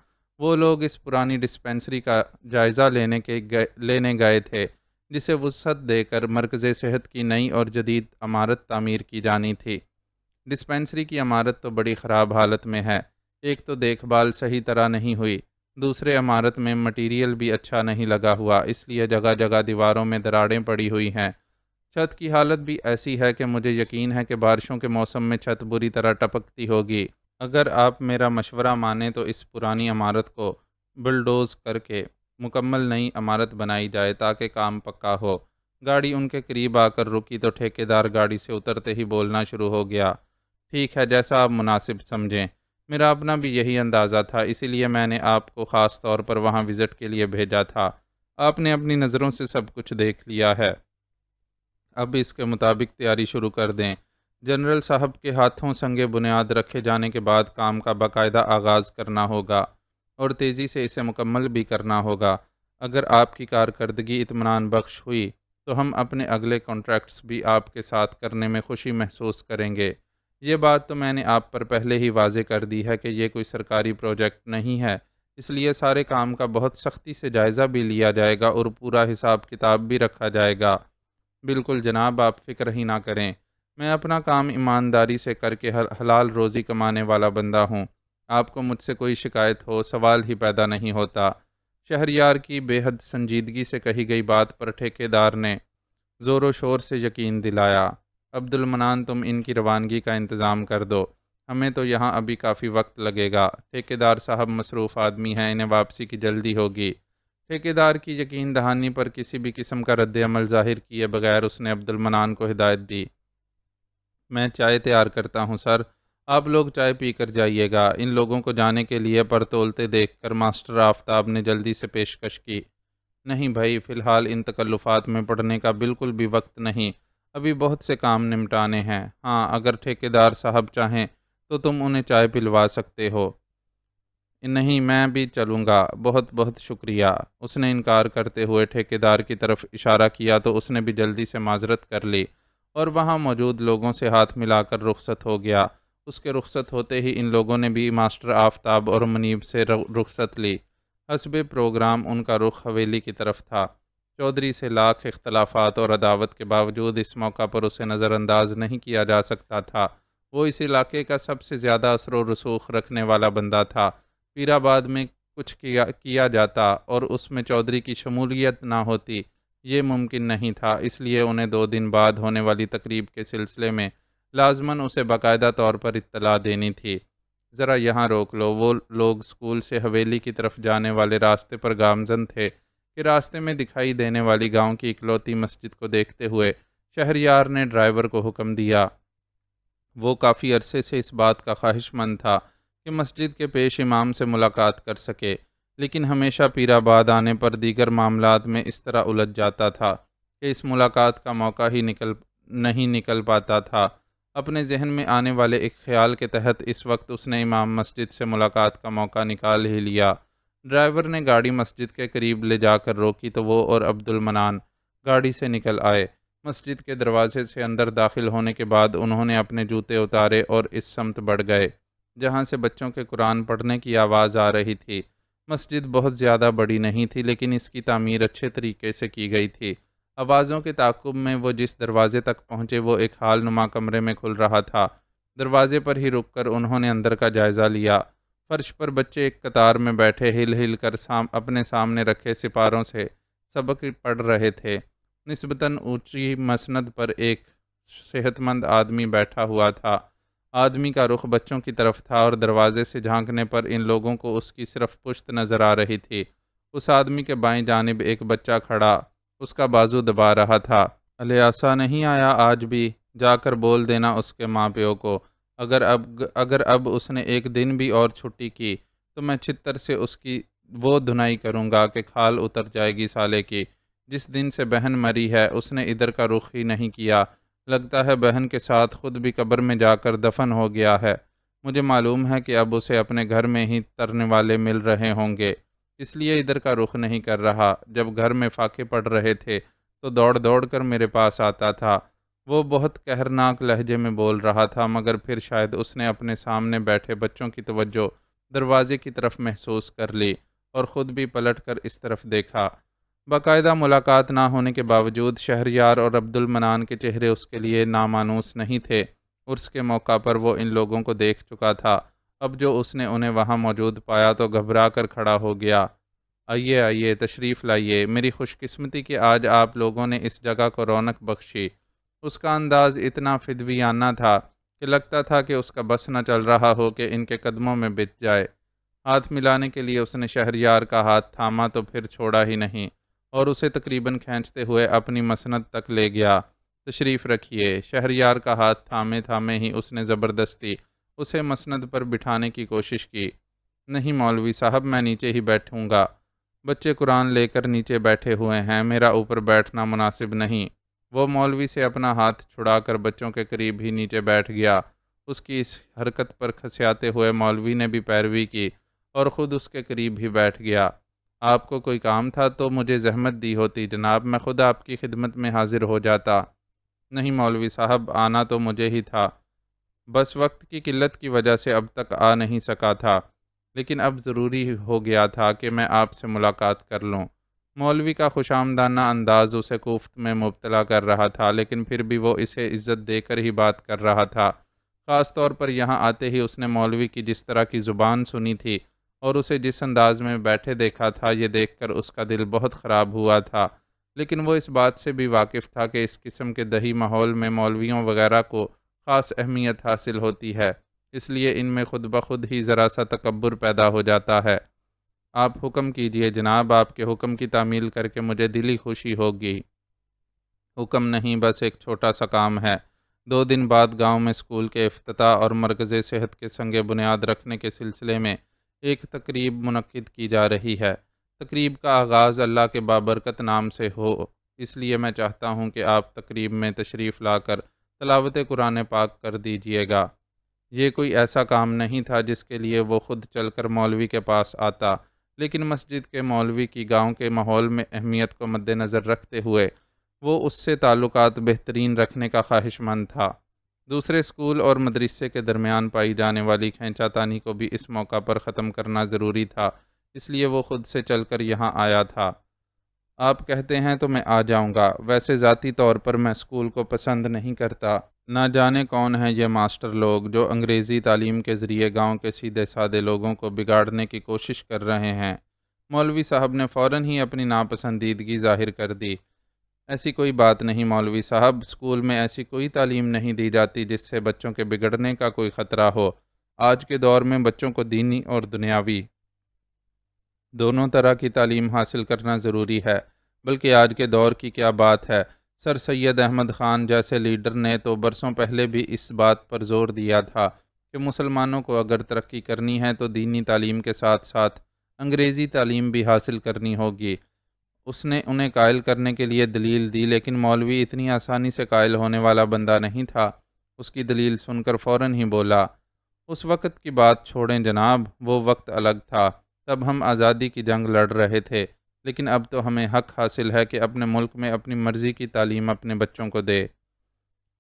وہ لوگ اس پرانی ڈسپنسری کا جائزہ لینے گئے تھے جسے وسعت دے کر مرکز صحت کی نئی اور جدید عمارت تعمیر کی جانی تھی۔ ڈسپنسری کی عمارت تو بڑی خراب حالت میں ہے، ایک تو دیکھ بھال صحیح طرح نہیں ہوئی، دوسرے عمارت میں مٹیریل بھی اچھا نہیں لگا ہوا، اس لیے جگہ جگہ دیواروں میں دراڑیں پڑی ہوئی ہیں۔ چھت کی حالت بھی ایسی ہے کہ مجھے یقین ہے کہ بارشوں کے موسم میں چھت بری طرح ٹپکتی ہوگی۔ اگر آپ میرا مشورہ مانیں تو اس پرانی عمارت کو بلڈوز کر کے مکمل نئی عمارت بنائی جائے تاکہ کام پکا ہو۔ گاڑی ان کے قریب آ کر رکی تو ٹھیکیدار گاڑی سے اترتے ہی بولنا شروع ہو گیا، ٹھیک ہے، جیسا آپ مناسب سمجھیں۔ میرا اپنا بھی یہی اندازہ تھا، اسی لیے میں نے آپ کو خاص طور پر وہاں وزٹ کے لیے بھیجا تھا۔ آپ نے اپنی نظروں سے سب کچھ دیکھ لیا ہے، اب اس کے مطابق تیاری شروع کر دیں۔ جنرل صاحب کے ہاتھوں سنگ بنیاد رکھے جانے کے بعد کام کا باقاعدہ آغاز کرنا ہوگا اور تیزی سے اسے مکمل بھی کرنا ہوگا۔ اگر آپ کی کارکردگی اطمینان بخش ہوئی تو ہم اپنے اگلے کانٹریکٹس بھی آپ کے ساتھ کرنے میں خوشی محسوس کریں گے۔ یہ بات تو میں نے آپ پر پہلے ہی واضح کر دی ہے کہ یہ کوئی سرکاری پروجیکٹ نہیں ہے، اس لیے سارے کام کا بہت سختی سے جائزہ بھی لیا جائے گا اور پورا حساب کتاب بھی رکھا جائے گا۔ بالکل جناب، آپ فکر ہی نہ کریں، میں اپنا کام ایمانداری سے کر کے حلال روزی کمانے والا بندہ ہوں۔ آپ کو مجھ سے کوئی شکایت ہو سوال ہی پیدا نہیں ہوتا۔ شہریار کی بے حد سنجیدگی سے کہی گئی بات پر ٹھیکیدار نے زور و شور سے یقین دلایا۔ عبد المنان، تم ان کی روانگی کا انتظام کر دو، ہمیں تو یہاں ابھی کافی وقت لگے گا۔ ٹھیکیدار صاحب مصروف آدمی ہیں، انہیں واپسی کی جلدی ہوگی۔ ٹھیکیدار کی یقین دہانی پر کسی بھی قسم کا رد عمل ظاہر کیے بغیر اس نے عبد المنان کو ہدایت دی، میں چائے تیار کرتا ہوں سر، آپ لوگ چائے پی کر جائیے گا۔ ان لوگوں کو جانے کے لیے پر تولتے دیکھ کر ماسٹر آفتاب نے جلدی سے پیشکش کی، نہیں بھائی، فی الحال ان تکلفات میں پڑنے کا بالکل بھی وقت نہیں، ابھی بہت سے کام نمٹانے ہیں۔ ہاں، اگر ٹھیکیدار صاحب چاہیں تو تم انہیں چائے پلوا سکتے ہو۔ نہیں، میں بھی چلوں گا، بہت بہت شکریہ۔ اس نے انکار کرتے ہوئے ٹھیکیدار کی طرف اشارہ کیا تو اس نے بھی جلدی سے معذرت کر لی اور وہاں موجود لوگوں سے ہاتھ ملا کر رخصت ہو گیا۔ اس کے رخصت ہوتے ہی ان لوگوں نے بھی ماسٹر آفتاب اور منیب سے رخصت لی۔ حسب پروگرام ان کا رخ حویلی کی طرف تھا۔ چودھری سے لاکھ اختلافات اور عداوت کے باوجود اس موقع پر اسے نظر انداز نہیں کیا جا سکتا تھا۔ وہ اس علاقے کا سب سے زیادہ اثر و رسوخ رکھنے والا بندہ تھا۔ پیر آباد میں کچھ کیا جاتا اور اس میں چودھری کی شمولیت نہ ہوتی، یہ ممکن نہیں تھا، اس لیے انہیں 2 دن بعد ہونے والی تقریب کے سلسلے میں لازماً اسے باقاعدہ طور پر اطلاع دینی تھی۔ ذرا یہاں روک لو، وہ لوگ اسکول سے حویلی کی طرف جانے والے راستے پر گامزن تھے کہ راستے میں دکھائی دینے والی گاؤں کی اکلوتی مسجد کو دیکھتے ہوئے شہریار نے ڈرائیور کو حکم دیا۔ وہ کافی عرصے سے اس بات کا خواہش مند تھا کہ مسجد کے پیش امام سے ملاقات کر سکے، لیکن ہمیشہ پیر آباد آنے پر دیگر معاملات میں اس طرح الجھ جاتا تھا کہ اس ملاقات کا موقع ہی نہیں نکل پاتا تھا۔ اپنے ذہن میں آنے والے ایک خیال کے تحت اس وقت اس نے امام مسجد سے ملاقات کا موقع نکال ہی لیا۔ ڈرائیور نے گاڑی مسجد کے قریب لے جا کر روکی تو وہ اور عبد المنان گاڑی سے نکل آئے۔ مسجد کے دروازے سے اندر داخل ہونے کے بعد انہوں نے اپنے جوتے اتارے اور اس سمت بڑھ گئے۔ جہاں سے بچوں کے قرآن پڑھنے کی آواز آ رہی تھی۔ مسجد بہت زیادہ بڑی نہیں تھی، لیکن اس کی تعمیر اچھے طریقے سے کی گئی تھی۔ آوازوں کے تعاقب میں وہ جس دروازے تک پہنچے وہ ایک حال نما کمرے میں کھل رہا تھا۔ دروازے پر ہی رک کر انہوں نے اندر کا جائزہ لیا۔ فرش پر بچے ایک قطار میں بیٹھے ہل ہل کر اپنے سامنے رکھے سپاروں سے سبق پڑھ رہے تھے۔ نسبتاً اونچی مسند پر ایک صحت مند آدمی بیٹھا ہوا تھا۔ آدمی کا رخ بچوں کی طرف تھا اور دروازے سے جھانکنے پر ان لوگوں کو اس کی صرف پشت نظر آ رہی تھی۔ اس آدمی کے بائیں جانب ایک بچہ کھڑا اس کا بازو دبا رہا تھا۔ الیاسا نہیں آیا آج بھی؟ جا کر بول دینا اس کے ماں پیو کو۔ اگر اب اس نے ایک دن بھی اور چھٹی کی تو میں چھتر سے اس کی وہ دھنائی کروں گا کہ کھال اتر جائے گی سالے کی۔ جس دن سے بہن مری ہے اس نے ادھر کا رخ ہی نہیں کیا۔ لگتا ہے بہن کے ساتھ خود بھی قبر میں جا کر دفن ہو گیا ہے۔ مجھے معلوم ہے کہ اب اسے اپنے گھر میں ہی ترنے والے مل رہے ہوں گے، اس لیے ادھر کا رخ نہیں کر رہا۔ جب گھر میں فاقے پڑ رہے تھے تو دوڑ دوڑ کر میرے پاس آتا تھا۔ وہ بہت قہرناک لہجے میں بول رہا تھا، مگر پھر شاید اس نے اپنے سامنے بیٹھے بچوں کی توجہ دروازے کی طرف محسوس کر لی اور خود بھی پلٹ کر اس طرف دیکھا۔ باقاعدہ ملاقات نہ ہونے کے باوجود شہریار اور عبد المنان کے چہرے اس کے لیے نامانوس نہیں تھے۔ عرس کے موقع پر وہ ان لوگوں کو دیکھ چکا تھا۔ اب جو اس نے انہیں وہاں موجود پایا تو گھبرا کر کھڑا ہو گیا۔ آئیے آئیے، تشریف لائیے، میری خوش قسمتی کہ آج آپ لوگوں نے اس جگہ کو رونق بخشی۔ اس کا انداز اتنا فدویانہ تھا کہ لگتا تھا کہ اس کا بس نہ چل رہا ہو کہ ان کے قدموں میں بت جائے۔ ہاتھ ملانے کے لیے اس نے شہریار کا ہاتھ تھاما تو پھر چھوڑا ہی نہیں اور اسے تقریباً کھینچتے ہوئے اپنی مسند تک لے گیا۔ تشریف رکھیے۔ شہریار کا ہاتھ تھامے تھامے ہی اس نے زبردستی اسے مسند پر بٹھانے کی کوشش کی۔ نہیں مولوی صاحب، میں نیچے ہی بیٹھوں گا۔ بچے قرآن لے کر نیچے بیٹھے ہوئے ہیں، میرا اوپر بیٹھنا مناسب نہیں۔ وہ مولوی سے اپنا ہاتھ چھڑا کر بچوں کے قریب ہی نیچے بیٹھ گیا۔ اس کی اس حرکت پر کھسیاتے ہوئے مولوی نے بھی پیروی کی اور خود اس کے قریب ہی بیٹھ گیا۔ آپ کو کوئی کام تھا تو مجھے زحمت دی ہوتی جناب، میں خود آپ کی خدمت میں حاضر ہو جاتا۔ نہیں مولوی صاحب، آنا تو مجھے ہی تھا، بس وقت کی قلت کی وجہ سے اب تک آ نہیں سکا تھا، لیکن اب ضروری ہو گیا تھا کہ میں آپ سے ملاقات کر لوں۔ مولوی کا خوش آمدانہ انداز اسے کوفت میں مبتلا کر رہا تھا، لیکن پھر بھی وہ اسے عزت دے کر ہی بات کر رہا تھا۔ خاص طور پر یہاں آتے ہی اس نے مولوی کی جس طرح کی زبان سنی تھی اور اسے جس انداز میں بیٹھے دیکھا تھا، یہ دیکھ کر اس کا دل بہت خراب ہوا تھا، لیکن وہ اس بات سے بھی واقف تھا کہ اس قسم کے دہی ماحول میں مولویوں وغیرہ کو خاص اہمیت حاصل ہوتی ہے، اس لیے ان میں خود بخود ہی ذرا سا تکبر پیدا ہو جاتا ہے۔ آپ حکم کیجئے جناب، آپ کے حکم کی تعمیل کر کے مجھے دلی خوشی ہوگی۔ حکم نہیں، بس ایک چھوٹا سا کام ہے۔ 2 دن بعد گاؤں میں اسکول کے افتتاح اور مرکز صحت کے سنگ بنیاد رکھنے کے سلسلے میں ایک تقریب منعقد کی جا رہی ہے۔ تقریب کا آغاز اللہ کے بابرکت نام سے ہو، اس لیے میں چاہتا ہوں کہ آپ تقریب میں تشریف لا کر تلاوت قرآن پاک کر دیجئے گا۔ یہ کوئی ایسا کام نہیں تھا جس کے لیے وہ خود چل کر مولوی کے پاس آتا، لیکن مسجد کے مولوی کی گاؤں کے ماحول میں اہمیت کو مد نظر رکھتے ہوئے وہ اس سے تعلقات بہترین رکھنے کا خواہش مند تھا۔ دوسرے اسکول اور مدرسے کے درمیان پائی جانے والی کھینچا تانی کو بھی اس موقع پر ختم کرنا ضروری تھا، اس لیے وہ خود سے چل کر یہاں آیا تھا۔ آپ کہتے ہیں تو میں آ جاؤں گا، ویسے ذاتی طور پر میں اسکول کو پسند نہیں کرتا۔ نہ جانے کون ہیں یہ ماسٹر لوگ جو انگریزی تعلیم کے ذریعے گاؤں کے سیدھے سادے لوگوں کو بگاڑنے کی کوشش کر رہے ہیں۔ مولوی صاحب نے فوراً ہی اپنی ناپسندیدگی ظاہر کر دی۔ ایسی کوئی بات نہیں مولوی صاحب، اسکول میں ایسی کوئی تعلیم نہیں دی جاتی جس سے بچوں کے بگڑنے کا کوئی خطرہ ہو۔ آج کے دور میں بچوں کو دینی اور دنیاوی دونوں طرح کی تعلیم حاصل کرنا ضروری ہے، بلکہ آج کے دور کی کیا بات ہے، سر سید احمد خان جیسے لیڈر نے تو برسوں پہلے بھی اس بات پر زور دیا تھا کہ مسلمانوں کو اگر ترقی کرنی ہے تو دینی تعلیم کے ساتھ ساتھ انگریزی تعلیم بھی حاصل کرنی ہوگی۔ اس نے انہیں قائل کرنے کے لیے دلیل دی، لیکن مولوی اتنی آسانی سے قائل ہونے والا بندہ نہیں تھا۔ اس کی دلیل سن کر فوراً ہی بولا، اس وقت کی بات چھوڑیں جناب، وہ وقت الگ تھا، تب ہم آزادی کی جنگ لڑ رہے تھے، لیکن اب تو ہمیں حق حاصل ہے کہ اپنے ملک میں اپنی مرضی کی تعلیم اپنے بچوں کو دے۔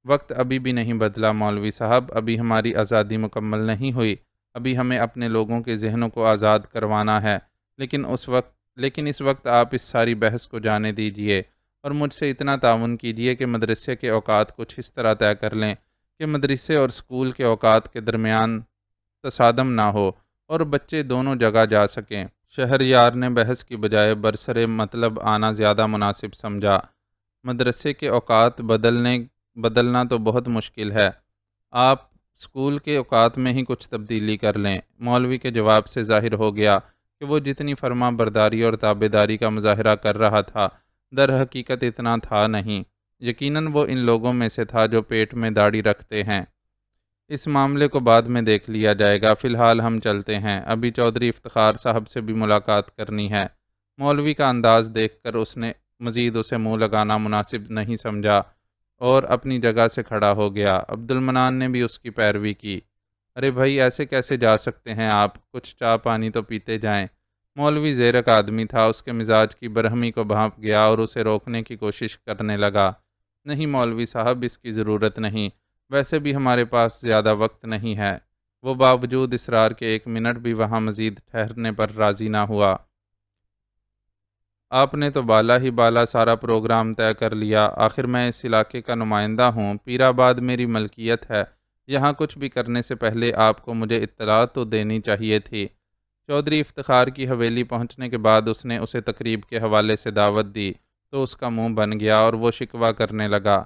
وقت ابھی بھی نہیں بدلا مولوی صاحب، ابھی ہماری آزادی مکمل نہیں ہوئی، ابھی ہمیں اپنے لوگوں کے ذہنوں کو آزاد کروانا ہے، لیکن اس وقت آپ اس ساری بحث کو جانے دیجئے اور مجھ سے اتنا تعاون کیجئے کہ مدرسے کے اوقات کچھ اس طرح طے کر لیں کہ مدرسے اور اسکول کے اوقات کے درمیان تصادم نہ ہو اور بچے دونوں جگہ جا سکیں۔ شہریار نے بحث کی بجائے برسر مطلب آنا زیادہ مناسب سمجھا۔ مدرسے کے اوقات بدلنا تو بہت مشکل ہے، آپ اسکول کے اوقات میں ہی کچھ تبدیلی کر لیں۔ مولوی کے جواب سے ظاہر ہو گیا کہ وہ جتنی فرما برداری اور تابعداری کا مظاہرہ کر رہا تھا، در حقیقت اتنا تھا نہیں۔ یقیناً وہ ان لوگوں میں سے تھا جو پیٹ میں داڑھی رکھتے ہیں۔ اس معاملے کو بعد میں دیکھ لیا جائے گا، فی الحال ہم چلتے ہیں، ابھی چودھری افتخار صاحب سے بھی ملاقات کرنی ہے۔ مولوی کا انداز دیکھ کر اس نے مزید اسے منہ لگانا مناسب نہیں سمجھا اور اپنی جگہ سے کھڑا ہو گیا۔ عبد المنان نے بھی اس کی پیروی کی۔ ارے بھائی، ایسے کیسے جا سکتے ہیں آپ؟ کچھ چائے پانی تو پیتے جائیں۔ مولوی زیرک آدمی تھا، اس کے مزاج کی برہمی کو بھانپ گیا اور اسے روکنے کی کوشش کرنے لگا۔ نہیں مولوی صاحب، اس کی ضرورت نہیں، ویسے بھی ہمارے پاس زیادہ وقت نہیں ہے۔ وہ باوجود اصرار کے 1 منٹ بھی وہاں مزید ٹھہرنے پر راضی نہ ہوا۔ آپ نے تو بالا ہی بالا سارا پروگرام طے کر لیا، آخر میں اس علاقے کا نمائندہ ہوں، پیر آباد میری ملکیت ہے، یہاں کچھ بھی کرنے سے پہلے آپ کو مجھے اطلاع تو دینی چاہیے تھی۔ چودھری افتخار کی حویلی پہنچنے کے بعد اس نے اسے تقریب کے حوالے سے دعوت دی تو اس کا منہ بن گیا اور وہ شکوہ کرنے لگا۔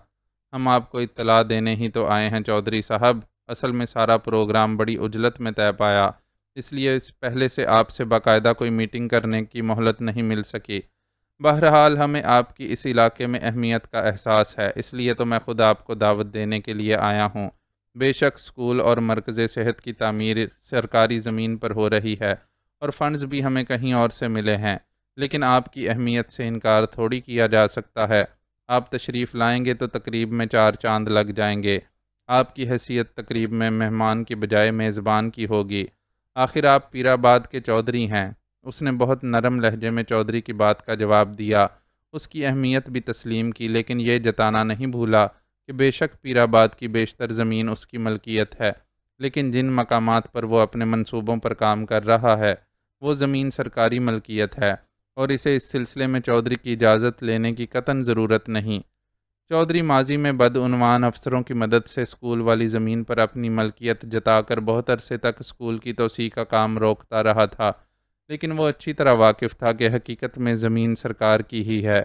ہم آپ کو اطلاع دینے ہی تو آئے ہیں چودھری صاحب، اصل میں سارا پروگرام بڑی عجلت میں طے پایا، اس لیے اس پہلے سے آپ سے باقاعدہ کوئی میٹنگ کرنے کی مہلت نہیں مل سکی۔ بہرحال ہمیں آپ کی اس علاقے میں اہمیت کا احساس ہے، اس لیے تو میں خود آپ کو دعوت دینے کے لیے آیا ہوں۔ بے شک اسکول اور مرکز صحت کی تعمیر سرکاری زمین پر ہو رہی ہے اور فنڈز بھی ہمیں کہیں اور سے ملے ہیں، لیکن آپ کی اہمیت سے انکار تھوڑی کیا جا سکتا ہے۔ آپ تشریف لائیں گے تو تقریب میں 4 چاند لگ جائیں گے۔ آپ کی حیثیت تقریب میں مہمان کی بجائے میزبان کی ہوگی۔ آخر آپ پیر آباد کے چودھری ہیں۔ اس نے بہت نرم لہجے میں چودھری کی بات کا جواب دیا، اس کی اہمیت بھی تسلیم کی، لیکن یہ جتانا نہیں بھولا کہ بے شک پیر آباد کی بیشتر زمین اس کی ملکیت ہے، لیکن جن مقامات پر وہ اپنے منصوبوں پر کام کر رہا ہے وہ زمین سرکاری ملکیت ہے اور اسے اس سلسلے میں چودھری کی اجازت لینے کی قطعاً ضرورت نہیں۔ چودھری ماضی میں بدعنوان افسروں کی مدد سے اسکول والی زمین پر اپنی ملکیت جتا کر بہت عرصے تک اسکول کی توسیع کا کام روکتا رہا تھا، لیکن وہ اچھی طرح واقف تھا کہ حقیقت میں زمین سرکار کی ہی ہے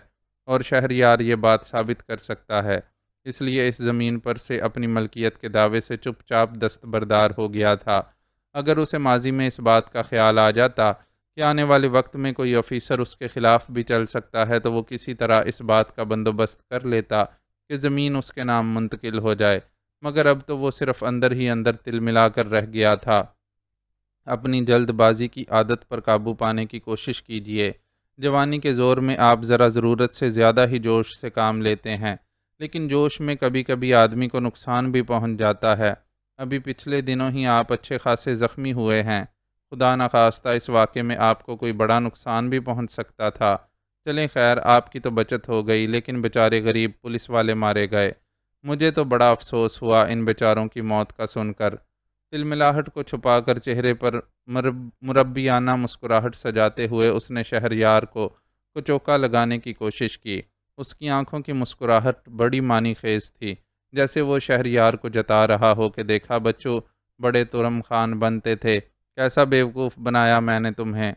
اور شہریار یہ بات ثابت کر سکتا ہے، اس لیے اس زمین پر سے اپنی ملکیت کے دعوے سے چپ چاپ دستبردار ہو گیا تھا۔ اگر اسے ماضی میں اس بات کا خیال آ جاتا کہ آنے والے وقت میں کوئی آفیسر اس کے خلاف بھی چل سکتا ہے تو وہ کسی طرح اس بات کا بندوبست کر لیتا کہ زمین اس کے نام منتقل ہو جائے، مگر اب تو وہ صرف اندر ہی اندر تل ملا کر رہ گیا تھا۔ اپنی جلد بازی کی عادت پر قابو پانے کی کوشش کیجیے۔ جوانی کے زور میں آپ ذرا ضرورت سے زیادہ ہی جوش سے کام لیتے ہیں، لیکن جوش میں کبھی کبھی آدمی کو نقصان بھی پہنچ جاتا ہے۔ ابھی پچھلے دنوں ہی آپ اچھے خاصے زخمی ہوئے ہیں، خدا نخواستہ اس واقعے میں آپ کو کوئی بڑا نقصان بھی پہنچ سکتا تھا۔ چلیں خیر، آپ کی تو بچت ہو گئی، لیکن بیچارے غریب پولیس والے مارے گئے۔ مجھے تو بڑا افسوس ہوا ان بیچاروں کی موت کا سن کر۔ تلملاہٹ کو چھپا کر چہرے پر مربیانہ مسکراہٹ سجاتے ہوئے اس نے شہریار کو چوکا لگانے کی کوشش کی۔ اس کی آنکھوں کی مسکراہٹ بڑی معنی خیز تھی، جیسے وہ شہریار کو جتا رہا ہو کہ دیکھا بچوں، بڑے ترم خان بنتے تھے، کیسا بیوقوف بنایا میں نے تمہیں۔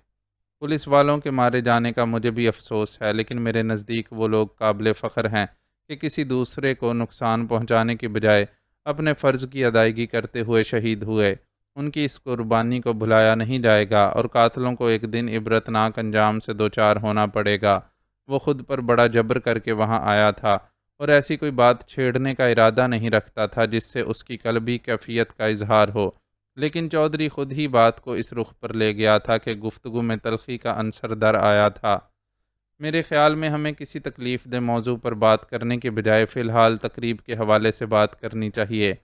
پولیس والوں کے مارے جانے کا مجھے بھی افسوس ہے، لیکن میرے نزدیک وہ لوگ قابل فخر ہیں کہ کسی دوسرے کو نقصان پہنچانے کے بجائے اپنے فرض کی ادائیگی کرتے ہوئے شہید ہوئے۔ ان کی اس قربانی کو بھلایا نہیں جائے گا اور قاتلوں کو ایک دن عبرتناک انجام سے دوچار ہونا پڑے گا۔ وہ خود پر بڑا جبر کر کے وہاں آیا تھا اور ایسی کوئی بات چھیڑنے کا ارادہ نہیں رکھتا تھا جس سے اس کی قلبی کیفیت کا اظہار ہو، لیکن چودھری خود ہی بات کو اس رخ پر لے گیا تھا کہ گفتگو میں تلخی کا عنصر در آیا تھا۔ میرے خیال میں ہمیں کسی تکلیف دہ موضوع پر بات کرنے کے بجائے فی الحال تقریب کے حوالے سے بات کرنی چاہیے۔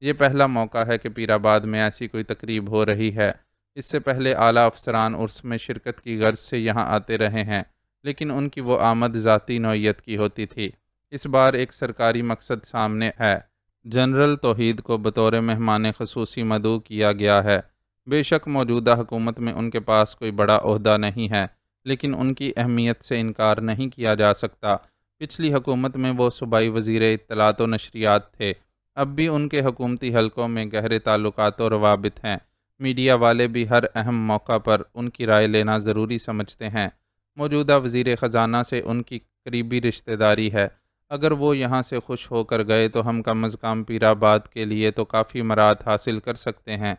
یہ پہلا موقع ہے کہ پیر آباد میں ایسی کوئی تقریب ہو رہی ہے۔ اس سے پہلے اعلیٰ افسران عرس میں شرکت کی غرض سے یہاں آتے رہے ہیں، لیکن ان کی وہ آمد ذاتی نوعیت کی ہوتی تھی۔ اس بار ایک سرکاری مقصد سامنے ہے۔ جنرل توحید کو بطور مہمان خصوصی مدعو کیا گیا ہے۔ بے شک موجودہ حکومت میں ان کے پاس کوئی بڑا عہدہ نہیں ہے، لیکن ان کی اہمیت سے انکار نہیں کیا جا سکتا۔ پچھلی حکومت میں وہ صوبائی وزیر اطلاعات و نشریات تھے۔ اب بھی ان کے حکومتی حلقوں میں گہرے تعلقات و روابط ہیں۔ میڈیا والے بھی ہر اہم موقع پر ان کی رائے لینا ضروری سمجھتے ہیں۔ موجودہ وزیر خزانہ سے ان کی قریبی رشتہ داری ہے۔ اگر وہ یہاں سے خوش ہو کر گئے تو ہم کم از کم پیر آباد کے لیے تو کافی مراعات حاصل کر سکتے ہیں۔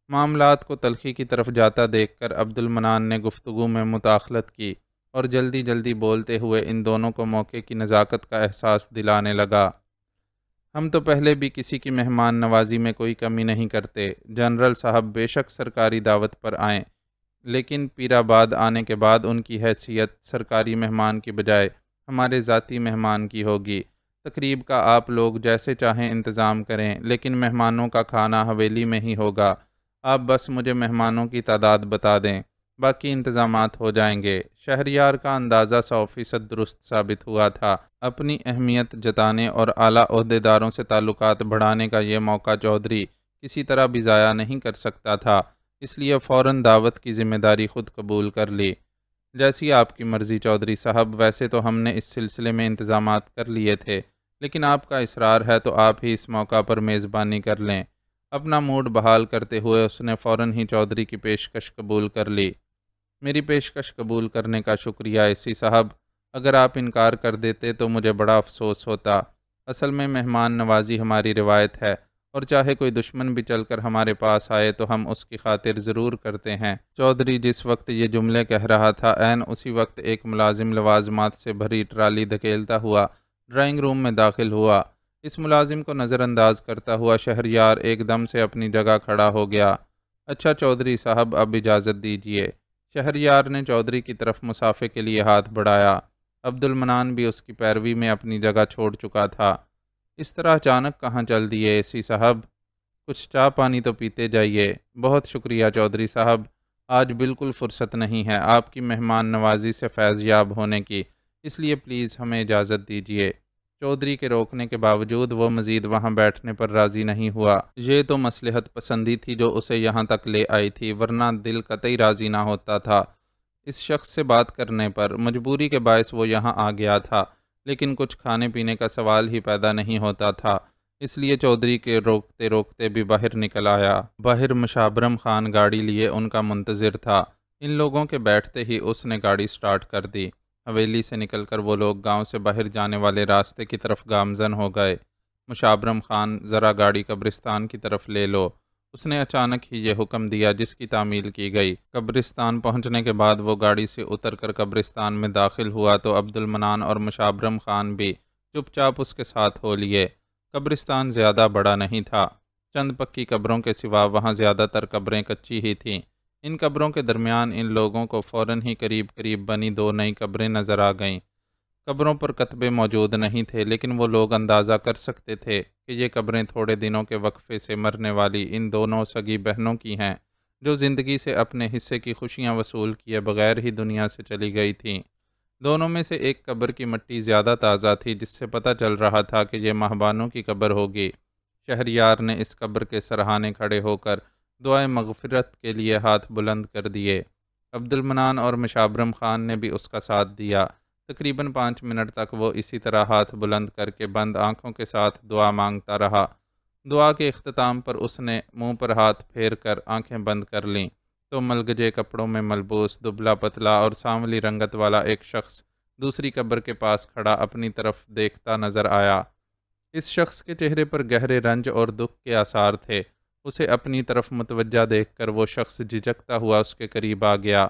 معاملات کو تلخی کی طرف جاتا دیکھ کر عبد المنان نے گفتگو میں مداخلت کی اور جلدی جلدی بولتے ہوئے ان دونوں کو موقع کی نزاکت کا احساس دلانے لگا۔ ہم تو پہلے بھی کسی کی مہمان نوازی میں کوئی کمی نہیں کرتے۔ جنرل صاحب بے شک سرکاری دعوت پر آئیں، لیکن پیر آباد آنے کے بعد ان کی حیثیت سرکاری مہمان کی بجائے ہمارے ذاتی مہمان کی ہوگی۔ تقریب کا آپ لوگ جیسے چاہیں انتظام کریں، لیکن مہمانوں کا کھانا حویلی میں ہی ہوگا۔ آپ بس مجھے مہمانوں کی تعداد بتا دیں، باقی انتظامات ہو جائیں گے۔ شہریار کا اندازہ 100% درست ثابت ہوا تھا۔ اپنی اہمیت جتانے اور اعلیٰ عہدیداروں سے تعلقات بڑھانے کا یہ موقع چودھری کسی طرح بھی ضائع نہیں کر سکتا تھا، اس لیے فوراً دعوت کی ذمہ داری خود قبول کر لی۔ جیسی آپ کی مرضی چودھری صاحب، ویسے تو ہم نے اس سلسلے میں انتظامات کر لیے تھے، لیکن آپ کا اصرار ہے تو آپ ہی اس موقع پر میزبانی کر لیں۔ اپنا موڈ بحال کرتے ہوئے اس نے فوراً ہی چودھری کی پیشکش قبول کر لی۔ میری پیشکش قبول کرنے کا شکریہ اسی صاحب، اگر آپ انکار کر دیتے تو مجھے بڑا افسوس ہوتا۔ اصل میں مہمان نوازی ہماری روایت ہے، اور چاہے کوئی دشمن بھی چل کر ہمارے پاس آئے تو ہم اس کی خاطر ضرور کرتے ہیں۔ چودھری جس وقت یہ جملے کہہ رہا تھا، عین اسی وقت ایک ملازم لوازمات سے بھری ٹرالی دھکیلتا ہوا ڈرائنگ روم میں داخل ہوا۔ اس ملازم کو نظر انداز کرتا ہوا شہریار ایک دم سے اپنی جگہ کھڑا ہو گیا۔ اچھا چودھری صاحب، اب اجازت دیجیے۔ شہریار نے چودھری کی طرف مسافے کے لیے ہاتھ بڑھایا۔ عبد المنان بھی اس کی پیروی میں اپنی جگہ چھوڑ چکا تھا۔ اس طرح اچانک کہاں چل دیے اسی صاحب؟ کچھ چائے پانی تو پیتے جائیے۔ بہت شکریہ چودھری صاحب، آج بالکل فرصت نہیں ہے آپ کی مہمان نوازی سے فیض یاب ہونے کی، اس لیے پلیز ہمیں اجازت دیجیے۔ چودھری کے روکنے کے باوجود وہ مزید وہاں بیٹھنے پر راضی نہیں ہوا۔ یہ تو مصلحت پسندی تھی جو اسے یہاں تک لے آئی تھی، ورنہ دل قطعی راضی نہ ہوتا تھا اس شخص سے بات کرنے پر۔ مجبوری کے باعث وہ یہاں آ گیا تھا، لیکن کچھ کھانے پینے کا سوال ہی پیدا نہیں ہوتا تھا، اس لیے چودھری کے روکتے روکتے بھی باہر نکل آیا۔ باہر مشابرم خان گاڑی لیے ان کا منتظر تھا۔ ان لوگوں کے بیٹھتے ہی اس نے گاڑی سٹارٹ کر دی۔ حویلی سے نکل کر وہ لوگ گاؤں سے باہر جانے والے راستے کی طرف گامزن ہو گئے۔ مشابرم خان، ذرا گاڑی قبرستان کی طرف لے لو، اس نے اچانک ہی یہ حکم دیا جس کی تعمیل کی گئی۔ قبرستان پہنچنے کے بعد وہ گاڑی سے اتر کر قبرستان میں داخل ہوا تو عبد المنان اور مشابرم خان بھی چپ چاپ اس کے ساتھ ہو لیے۔ قبرستان زیادہ بڑا نہیں تھا، چند پکی قبروں کے سوا وہاں زیادہ تر قبریں کچی ہی تھیں۔ ان قبروں کے درمیان ان لوگوں کو فوراً ہی قریب قریب بنی دو نئی قبریں نظر آ گئیں۔ قبروں پر کتبے موجود نہیں تھے، لیکن وہ لوگ اندازہ کر سکتے تھے کہ یہ قبریں تھوڑے دنوں کے وقفے سے مرنے والی ان دونوں سگی بہنوں کی ہیں، جو زندگی سے اپنے حصے کی خوشیاں وصول کیے بغیر ہی دنیا سے چلی گئی تھیں۔ دونوں میں سے ایک قبر کی مٹی زیادہ تازہ تھی، جس سے پتہ چل رہا تھا کہ یہ ماہبانوں کی قبر ہوگی۔ شہریار نے اس قبر کے سرہانے کھڑے ہو کر دعائے مغفرت کے لیے ہاتھ بلند کر دیے۔ عبد المنان اور مشابرم خان نے بھی اس کا ساتھ دیا۔ تقریباً 5 منٹ تک وہ اسی طرح ہاتھ بلند کر کے بند آنکھوں کے ساتھ دعا مانگتا رہا۔ دعا کے اختتام پر اس نے منہ پر ہاتھ پھیر کر آنکھیں بند کر لیں تو ملگجے کپڑوں میں ملبوس دبلا پتلا اور سانولی رنگت والا ایک شخص دوسری قبر کے پاس کھڑا اپنی طرف دیکھتا نظر آیا۔ اس شخص کے چہرے پر گہرے رنج اور دکھ کے آثار تھے۔ اسے اپنی طرف متوجہ دیکھ کر وہ شخص جھجکتا ہوا اس کے قریب آ گیا۔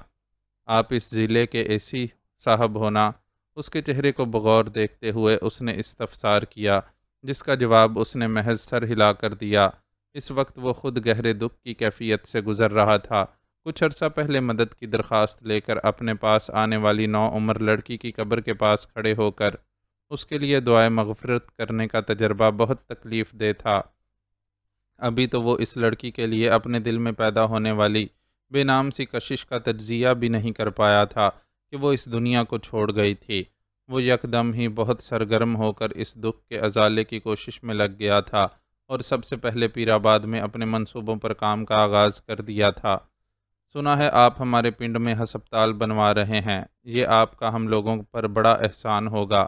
آپ اس ضلع کے اے سی صاحب ہونا؟ اس کے چہرے کو بغور دیکھتے ہوئے اس نے استفسار کیا، جس کا جواب اس نے محض سر ہلا کر دیا۔ اس وقت وہ خود گہرے دکھ کی کیفیت سے گزر رہا تھا۔ کچھ عرصہ پہلے مدد کی درخواست لے کر اپنے پاس آنے والی نوعمر لڑکی کی قبر کے پاس کھڑے ہو کر اس کے لیے دعائے مغفرت کرنے کا تجربہ بہت تکلیف دہ تھا۔ ابھی تو وہ اس لڑکی کے لیے اپنے دل میں پیدا ہونے والی بے نام سی کشش کا تجزیہ بھی نہیں کر پایا تھا کہ وہ اس دنیا کو چھوڑ گئی تھی۔ وہ یکدم ہی بہت سرگرم ہو کر اس دکھ کے ازالے کی کوشش میں لگ گیا تھا اور سب سے پہلے پیر آباد میں اپنے منصوبوں پر کام کا آغاز کر دیا تھا۔ سنا ہے آپ ہمارے پنڈ میں ہسپتال بنوا رہے ہیں، یہ آپ کا ہم لوگوں پر بڑا احسان ہوگا۔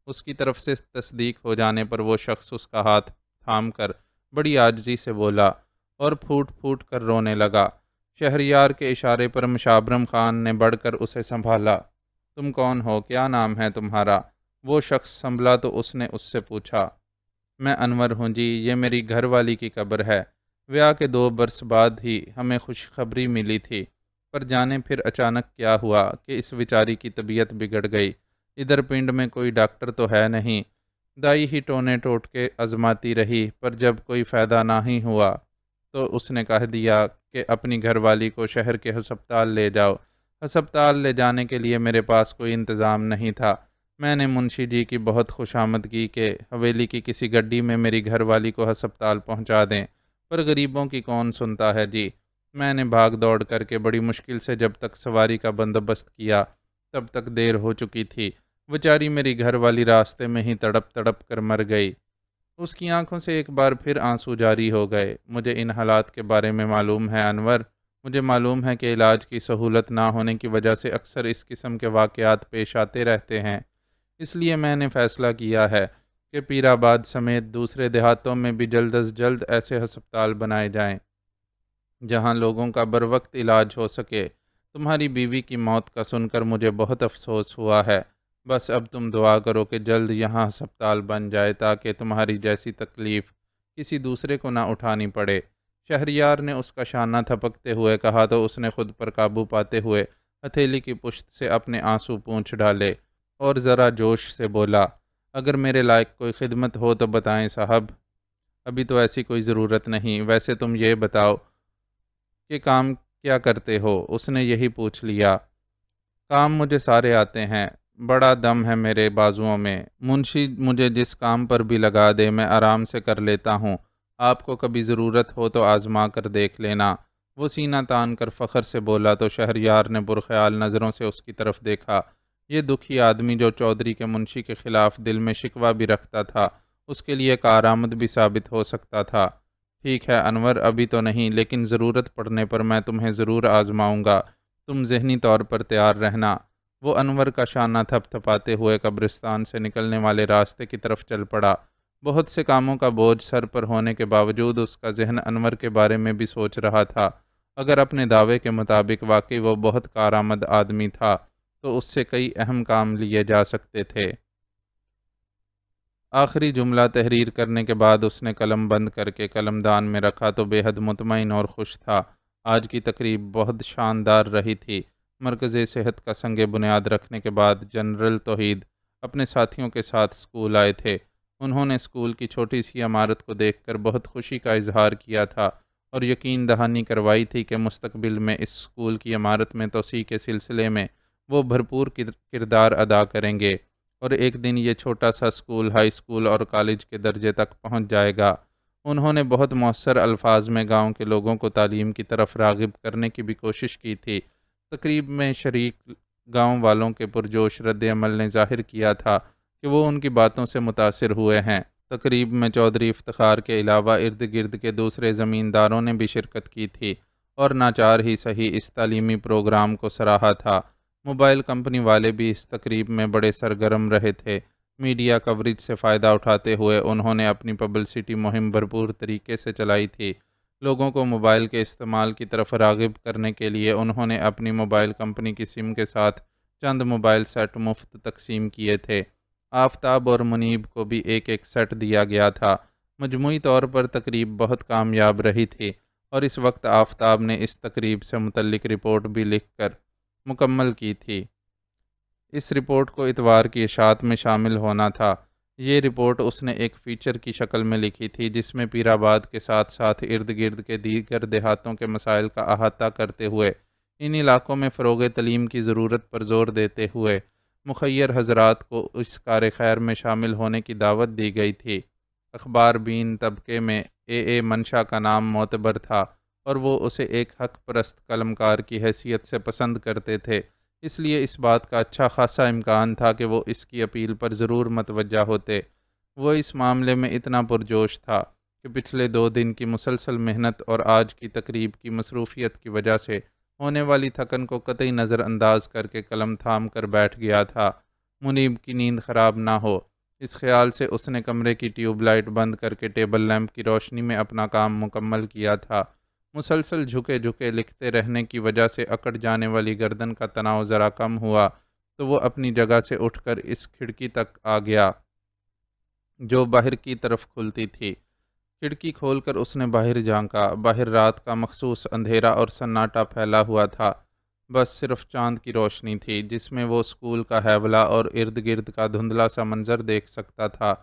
اس کی طرف سے تصدیق ہو جانے پر وہ شخص اس کا ہاتھ تھام کر بڑی عاجزی سے بولا اور پھوٹ پھوٹ کر رونے لگا۔ شہریار کے اشارے پر مشابرم خان نے بڑھ کر اسے سنبھالا۔ تم کون ہو؟ کیا نام ہے تمہارا؟ وہ شخص سنبھلا تو اس نے اس سے پوچھا۔ میں انور ہوں جی، یہ میری گھر والی کی قبر ہے۔ بیاہ کے 2 برس بعد ہی ہمیں خوشخبری ملی تھی، پر جانے پھر اچانک کیا ہوا کہ اس بیچاری کی طبیعت بگڑ گئی۔ ادھر پنڈ میں کوئی ڈاکٹر تو ہے نہیں، دائی ہی ٹونے ٹوٹ کے آزماتی رہی، پر جب کوئی فائدہ نہ ہی ہوا تو اس نے کہہ دیا کہ اپنی گھر والی کو شہر کے ہسپتال لے جاؤ۔ ہسپتال لے جانے کے لیے میرے پاس کوئی انتظام نہیں تھا۔ میں نے منشی جی کی بہت خوشامد کی کہ حویلی کی کسی گڈی میں میری گھر والی کو ہسپتال پہنچا دیں، پر غریبوں کی کون سنتا ہے جی۔ میں نے بھاگ دوڑ کر کے بڑی مشکل سے جب تک سواری کا بندوبست کیا تب تک دیر ہو چکی تھی۔ بیچاری میری گھر والی راستے میں ہی تڑپ تڑپ کر مر گئی۔ اس کی آنکھوں سے ایک بار پھر آنسو جاری ہو گئے۔ مجھے ان حالات کے بارے میں معلوم ہے انور، مجھے معلوم ہے کہ علاج کی سہولت نہ ہونے کی وجہ سے اکثر اس قسم کے واقعات پیش آتے رہتے ہیں۔ اس لیے میں نے فیصلہ کیا ہے کہ پیر آباد سمیت دوسرے دیہاتوں میں بھی جلد از جلد ایسے ہسپتال بنائے جائیں جہاں لوگوں کا بروقت علاج ہو سکے۔ تمہاری بیوی کی موت کا سن کر مجھے بہت افسوس ہوا ہے۔ بس اب تم دعا کرو کہ جلد یہاں ہسپتال بن جائے تاکہ تمہاری جیسی تکلیف کسی دوسرے کو نہ اٹھانی پڑے۔ شہریار نے اس کا شانہ تھپکتے ہوئے کہا تو اس نے خود پر قابو پاتے ہوئے ہتھیلی کی پشت سے اپنے آنسو پونچھ ڈالے اور ذرا جوش سے بولا، اگر میرے لائق کوئی خدمت ہو تو بتائیں صاحب، ابھی تو ایسی کوئی ضرورت نہیں۔ ویسے تم یہ بتاؤ کہ کام کیا کرتے ہو؟ اس نے یہی پوچھ لیا۔ کام مجھے سارے آتے ہیں، بڑا دم ہے میرے بازوؤں میں۔ منشی مجھے جس کام پر بھی لگا دے میں آرام سے کر لیتا ہوں۔ آپ کو کبھی ضرورت ہو تو آزما کر دیکھ لینا۔ وہ سینہ تان کر فخر سے بولا تو شہریار نے پرخیال نظروں سے اس کی طرف دیکھا۔ یہ دکھی آدمی جو چودھری کے منشی کے خلاف دل میں شکوہ بھی رکھتا تھا، اس کے لیے کارآمد بھی ثابت ہو سکتا تھا۔ ٹھیک ہے انور، ابھی تو نہیں، لیکن ضرورت پڑنے پر میں تمہیں ضرور آزماؤں گا۔ تم ذہنی طور پر تیار رہنا۔ وہ انور کا شانہ تھپ تھپاتے ہوئے قبرستان سے نکلنے والے راستے کی طرف چل پڑا۔ بہت سے کاموں کا بوجھ سر پر ہونے کے باوجود اس کا ذہن انور کے بارے میں بھی سوچ رہا تھا۔ اگر اپنے دعوے کے مطابق واقعی وہ بہت کارآمد آدمی تھا تو اس سے کئی اہم کام لیے جا سکتے تھے۔ آخری جملہ تحریر کرنے کے بعد اس نے قلم بند کر کے قلم دان میں رکھا تو بے حد مطمئن اور خوش تھا۔ آج کی تقریب بہت شاندار رہی تھی۔ مرکز صحت کا سنگ بنیاد رکھنے کے بعد جنرل توحید اپنے ساتھیوں کے ساتھ اسکول آئے تھے۔ انہوں نے اسکول کی چھوٹی سی عمارت کو دیکھ کر بہت خوشی کا اظہار کیا تھا اور یقین دہانی کروائی تھی کہ مستقبل میں اس اسکول کی عمارت میں توسیع کے سلسلے میں وہ بھرپور کردار ادا کریں گے اور ایک دن یہ چھوٹا سا اسکول ہائی اسکول اور کالج کے درجے تک پہنچ جائے گا۔ انہوں نے بہت مؤثر الفاظ میں گاؤں کے لوگوں کو تعلیم کی طرف راغب کرنے کی بھی کوشش کی تھی۔ تقریب میں شریک گاؤں والوں کے پرجوش رد عمل نے ظاہر کیا تھا کہ وہ ان کی باتوں سے متاثر ہوئے ہیں۔ تقریب میں چودھری افتخار کے علاوہ ارد گرد کے دوسرے زمینداروں نے بھی شرکت کی تھی اور ناچار ہی صحیح اس تعلیمی پروگرام کو سراہا تھا۔ موبائل کمپنی والے بھی اس تقریب میں بڑے سرگرم رہے تھے۔ میڈیا کوریج سے فائدہ اٹھاتے ہوئے انہوں نے اپنی پبلسٹی مہم بھرپور طریقے سے چلائی تھی۔ لوگوں کو موبائل کے استعمال کی طرف راغب کرنے کے لیے انہوں نے اپنی موبائل کمپنی کی سم کے ساتھ چند موبائل سیٹ مفت تقسیم کیے تھے۔ آفتاب اور منیب کو بھی ایک ایک سیٹ دیا گیا تھا۔ مجموعی طور پر تقریب بہت کامیاب رہی تھی اور اس وقت آفتاب نے اس تقریب سے متعلق رپورٹ بھی لکھ کر مکمل کی تھی۔ اس رپورٹ کو اتوار کی اشاعت میں شامل ہونا تھا۔ یہ رپورٹ اس نے ایک فیچر کی شکل میں لکھی تھی جس میں پیر آباد کے ساتھ ساتھ ارد گرد کے دیگر دیہاتوں کے مسائل کا احاطہ کرتے ہوئے ان علاقوں میں فروغ تعلیم کی ضرورت پر زور دیتے ہوئے مخیر حضرات کو اس کار خیر میں شامل ہونے کی دعوت دی گئی تھی۔ اخبار بین طبقے میں اے منشا کا نام معتبر تھا اور وہ اسے ایک حق پرست قلمکار کی حیثیت سے پسند کرتے تھے، اس لیے اس بات کا اچھا خاصا امکان تھا کہ وہ اس کی اپیل پر ضرور متوجہ ہوتے۔ وہ اس معاملے میں اتنا پرجوش تھا کہ پچھلے 2 دن کی مسلسل محنت اور آج کی تقریب کی مصروفیت کی وجہ سے ہونے والی تھکن کو قطعی نظر انداز کر کے قلم تھام کر بیٹھ گیا تھا۔ منیب کی نیند خراب نہ ہو، اس خیال سے اس نے کمرے کی ٹیوب لائٹ بند کر کے ٹیبل لیمپ کی روشنی میں اپنا کام مکمل کیا تھا۔ مسلسل جھکے جھکے لکھتے رہنے کی وجہ سے اکڑ جانے والی گردن کا تناؤ ذرا کم ہوا تو وہ اپنی جگہ سے اٹھ کر اس کھڑکی تک آ گیا جو باہر کی طرف کھلتی تھی۔ کھڑکی کھول کر اس نے باہر جھانکا۔ باہر رات کا مخصوص اندھیرا اور سناٹا پھیلا ہوا تھا، بس صرف چاند کی روشنی تھی جس میں وہ اسکول کا ہیولہ اور ارد گرد کا دھندلا سا منظر دیکھ سکتا تھا۔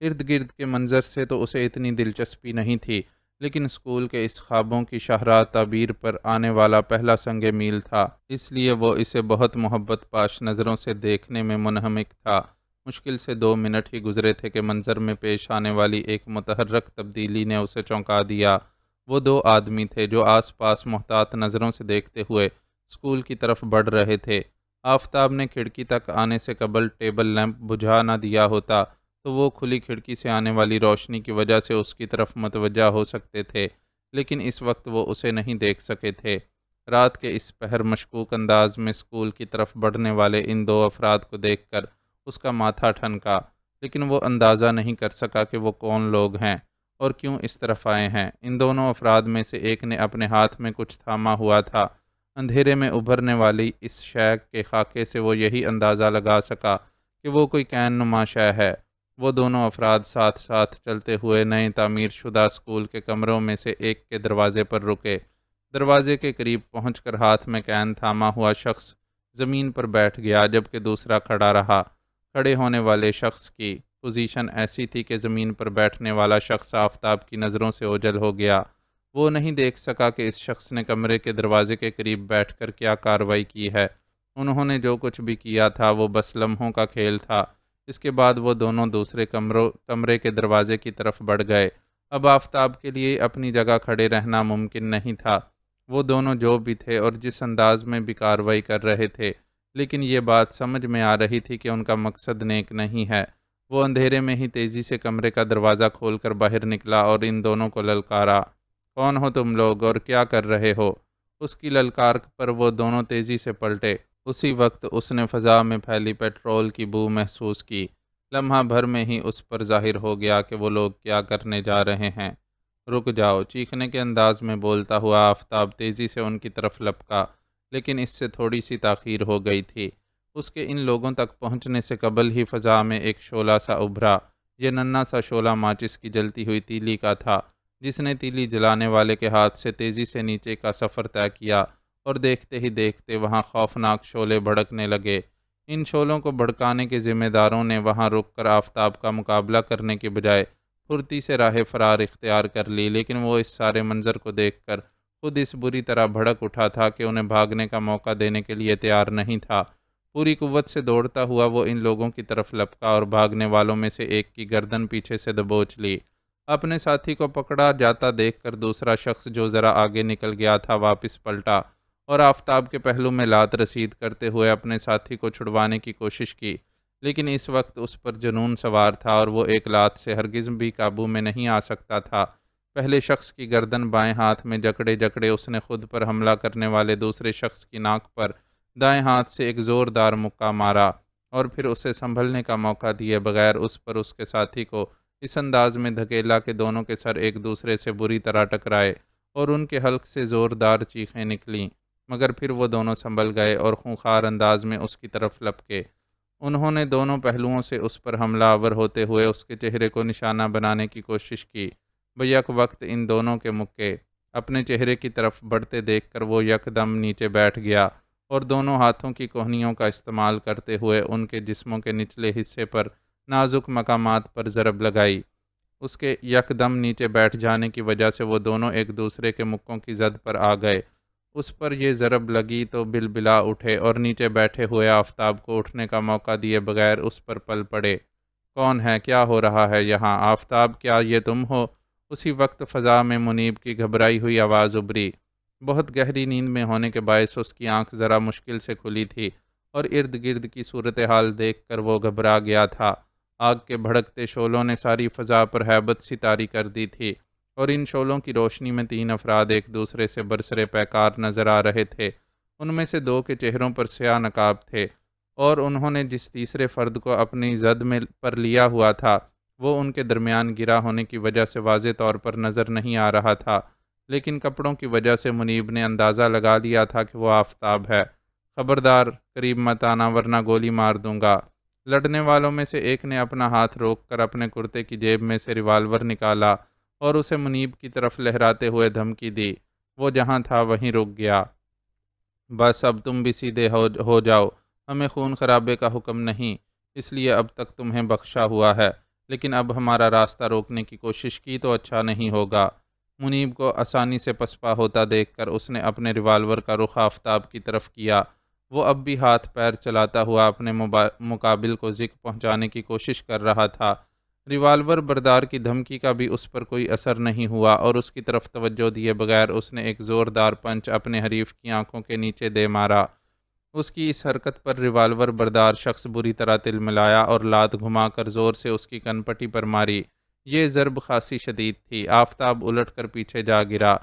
ارد گرد کے منظر سے تو اسے اتنی دلچسپی نہیں تھی، لیکن اسکول کے اس خوابوں کی شاہراہ تعبیر پر آنے والا پہلا سنگ میل تھا، اس لیے وہ اسے بہت محبت پاش نظروں سے دیکھنے میں منہمک تھا۔ مشکل سے 2 منٹ ہی گزرے تھے کہ منظر میں پیش آنے والی ایک متحرک تبدیلی نے اسے چونکا دیا۔ وہ 2 آدمی تھے جو آس پاس محتاط نظروں سے دیکھتے ہوئے اسکول کی طرف بڑھ رہے تھے۔ آفتاب نے کھڑکی تک آنے سے قبل ٹیبل لیمپ بجھا نہ دیا ہوتا تو وہ کھلی کھڑکی سے آنے والی روشنی کی وجہ سے اس کی طرف متوجہ ہو سکتے تھے، لیکن اس وقت وہ اسے نہیں دیکھ سکے تھے۔ رات کے اس پہر مشکوک انداز میں اسکول کی طرف بڑھنے والے ان 2 افراد کو دیکھ کر اس کا ماتھا ٹھنکا، لیکن وہ اندازہ نہیں کر سکا کہ وہ کون لوگ ہیں اور کیوں اس طرف آئے ہیں۔ ان دونوں افراد میں سے ایک نے اپنے ہاتھ میں کچھ تھاما ہوا تھا۔ اندھیرے میں ابھرنے والی اس شے کے خاکے سے وہ یہی اندازہ لگا سکا کہ وہ کوئی کین نما شے ہے۔ وہ دونوں افراد ساتھ ساتھ چلتے ہوئے نئے تعمیر شدہ اسکول کے کمروں میں سے ایک کے دروازے پر رکے۔ دروازے کے قریب پہنچ کر ہاتھ میں کین تھاما ہوا شخص زمین پر بیٹھ گیا جبکہ دوسرا کھڑا رہا۔ کھڑے ہونے والے شخص کی پوزیشن ایسی تھی کہ زمین پر بیٹھنے والا شخص آفتاب کی نظروں سے اوجھل ہو گیا۔ وہ نہیں دیکھ سکا کہ اس شخص نے کمرے کے دروازے کے قریب بیٹھ کر کیا کارروائی کی ہے۔ انہوں نے جو کچھ بھی کیا تھا وہ بس لمحوں کا کھیل تھا۔ اس کے بعد وہ دونوں دوسرے کمرے کے دروازے کی طرف بڑھ گئے۔ اب آفتاب کے لیے اپنی جگہ کھڑے رہنا ممکن نہیں تھا۔ وہ دونوں جو بھی تھے اور جس انداز میں بھی کارروائی کر رہے تھے، لیکن یہ بات سمجھ میں آ رہی تھی کہ ان کا مقصد نیک نہیں ہے۔ وہ اندھیرے میں ہی تیزی سے کمرے کا دروازہ کھول کر باہر نکلا اور ان دونوں کو للکارا، کون ہو تم لوگ اور کیا کر رہے ہو؟ اس کی للکار پر وہ دونوں تیزی سے پلٹے۔ اسی وقت اس نے فضا میں پھیلی پیٹرول کی بو محسوس کی۔ لمحہ بھر میں ہی اس پر ظاہر ہو گیا کہ وہ لوگ کیا کرنے جا رہے ہیں۔ رک جاؤ، چیخنے کے انداز میں بولتا ہوا آفتاب تیزی سے ان کی طرف لپکا، لیکن اس سے تھوڑی سی تاخیر ہو گئی تھی۔ اس کے ان لوگوں تک پہنچنے سے قبل ہی فضا میں ایک شعلہ سا ابھرا۔ یہ ننھا سا شعلہ ماچس کی جلتی ہوئی تیلی کا تھا، جس نے تیلی جلانے والے کے ہاتھ سے تیزی سے نیچے کا سفر طے کیا اور دیکھتے ہی دیکھتے وہاں خوفناک شعلے بھڑکنے لگے۔ ان شعلوں کو بھڑکانے کے ذمہ داروں نے وہاں رک کر آفتاب کا مقابلہ کرنے کے بجائے پھرتی سے راہ فرار اختیار کر لی، لیکن وہ اس سارے منظر کو دیکھ کر خود اس بری طرح بھڑک اٹھا تھا کہ انہیں بھاگنے کا موقع دینے کے لیے تیار نہیں تھا۔ پوری قوت سے دوڑتا ہوا وہ ان لوگوں کی طرف لپکا اور بھاگنے والوں میں سے ایک کی گردن پیچھے سے دبوچ لی۔ اپنے ساتھی کو پکڑا جاتا دیکھ کر دوسرا شخص جو ذرا آگے نکل گیا تھا واپس پلٹا اور آفتاب کے پہلو میں لات رسید کرتے ہوئے اپنے ساتھی کو چھڑوانے کی کوشش کی، لیکن اس وقت اس پر جنون سوار تھا اور وہ ایک لات سے ہرگز بھی قابو میں نہیں آ سکتا تھا۔ پہلے شخص کی گردن بائیں ہاتھ میں جکڑے جکڑے اس نے خود پر حملہ کرنے والے دوسرے شخص کی ناک پر دائیں ہاتھ سے ایک زوردار مکہ مارا اور پھر اسے سنبھلنے کا موقع دیے بغیر اس پر اس کے ساتھی کو اس انداز میں دھکیلا کہ دونوں کے سر ایک دوسرے سے بری طرح ٹکرائے اور ان کے حلق سے زوردار چیخیں نکلیں، مگر پھر وہ دونوں سنبھل گئے اور خونخوار انداز میں اس کی طرف لپکے۔ انہوں نے دونوں پہلوؤں سے اس پر حملہ آور ہوتے ہوئے اس کے چہرے کو نشانہ بنانے کی کوشش کی۔ بیک وقت ان دونوں کے مکے اپنے چہرے کی طرف بڑھتے دیکھ کر وہ یکدم نیچے بیٹھ گیا اور دونوں ہاتھوں کی کوہنیوں کا استعمال کرتے ہوئے ان کے جسموں کے نچلے حصے پر نازک مقامات پر ضرب لگائی۔ اس کے یکدم نیچے بیٹھ جانے کی وجہ سے وہ دونوں ایک دوسرے کے مکوں کی زد پر آ گئے۔ اس پر یہ ضرب لگی تو بلبلا اٹھے اور نیچے بیٹھے ہوئے آفتاب کو اٹھنے کا موقع دیے بغیر اس پر پل پڑے۔ کون ہے؟ کیا ہو رہا ہے یہاں؟ آفتاب، کیا یہ تم ہو؟ اسی وقت فضا میں منیب کی گھبرائی ہوئی آواز ابھری۔ بہت گہری نیند میں ہونے کے باعث اس کی آنکھ ذرا مشکل سے کھلی تھی اور ارد گرد کی صورتحال دیکھ کر وہ گھبرا گیا تھا۔ آگ کے بھڑکتے شعلوں نے ساری فضا پر ہیبت سی طاری کر دی تھی۔ اور ان شعلوں کی روشنی میں 3 افراد ایک دوسرے سے برسر پیکار نظر آ رہے تھے۔ ان میں سے 2 کے چہروں پر سیاہ نقاب تھے، اور انہوں نے جس تیسرے فرد کو اپنی زد میں پر لیا ہوا تھا، وہ ان کے درمیان گرا ہونے کی وجہ سے واضح طور پر نظر نہیں آ رہا تھا، لیکن کپڑوں کی وجہ سے منیب نے اندازہ لگا لیا تھا کہ وہ آفتاب ہے۔ خبردار، قریب مت آنا ورنہ گولی مار دوں گا۔ لڑنے والوں میں سے ایک نے اپنا ہاتھ روک کر اپنے کرتے کی جیب میں سے ریوالور نکالا اور اسے منیب کی طرف لہراتے ہوئے دھمکی دی۔ وہ جہاں تھا وہیں رک گیا۔ بس اب تم بھی سیدھے ہو جاؤ، ہمیں خون خرابے کا حکم نہیں، اس لیے اب تک تمہیں بخشا ہوا ہے، لیکن اب ہمارا راستہ روکنے کی کوشش کی تو اچھا نہیں ہوگا۔ منیب کو آسانی سے پسپا ہوتا دیکھ کر اس نے اپنے ریوالور کا رخ آفتاب کی طرف کیا۔ وہ اب بھی ہاتھ پیر چلاتا ہوا اپنے مقابل کو زک پہنچانے کی کوشش کر رہا تھا۔ ریوالور بردار کی دھمکی کا بھی اس پر کوئی اثر نہیں ہوا، اور اس کی طرف توجہ دیے بغیر اس نے ایک زوردار پنچ اپنے حریف کی آنکھوں کے نیچے دے مارا۔ اس کی اس حرکت پر ریوالور بردار شخص بری طرح تلملایا اور لات گھما کر زور سے اس کی کن پٹی پر ماری۔ یہ ضرب خاصی شدید تھی۔ آفتاب الٹ کر پیچھے جا گرا۔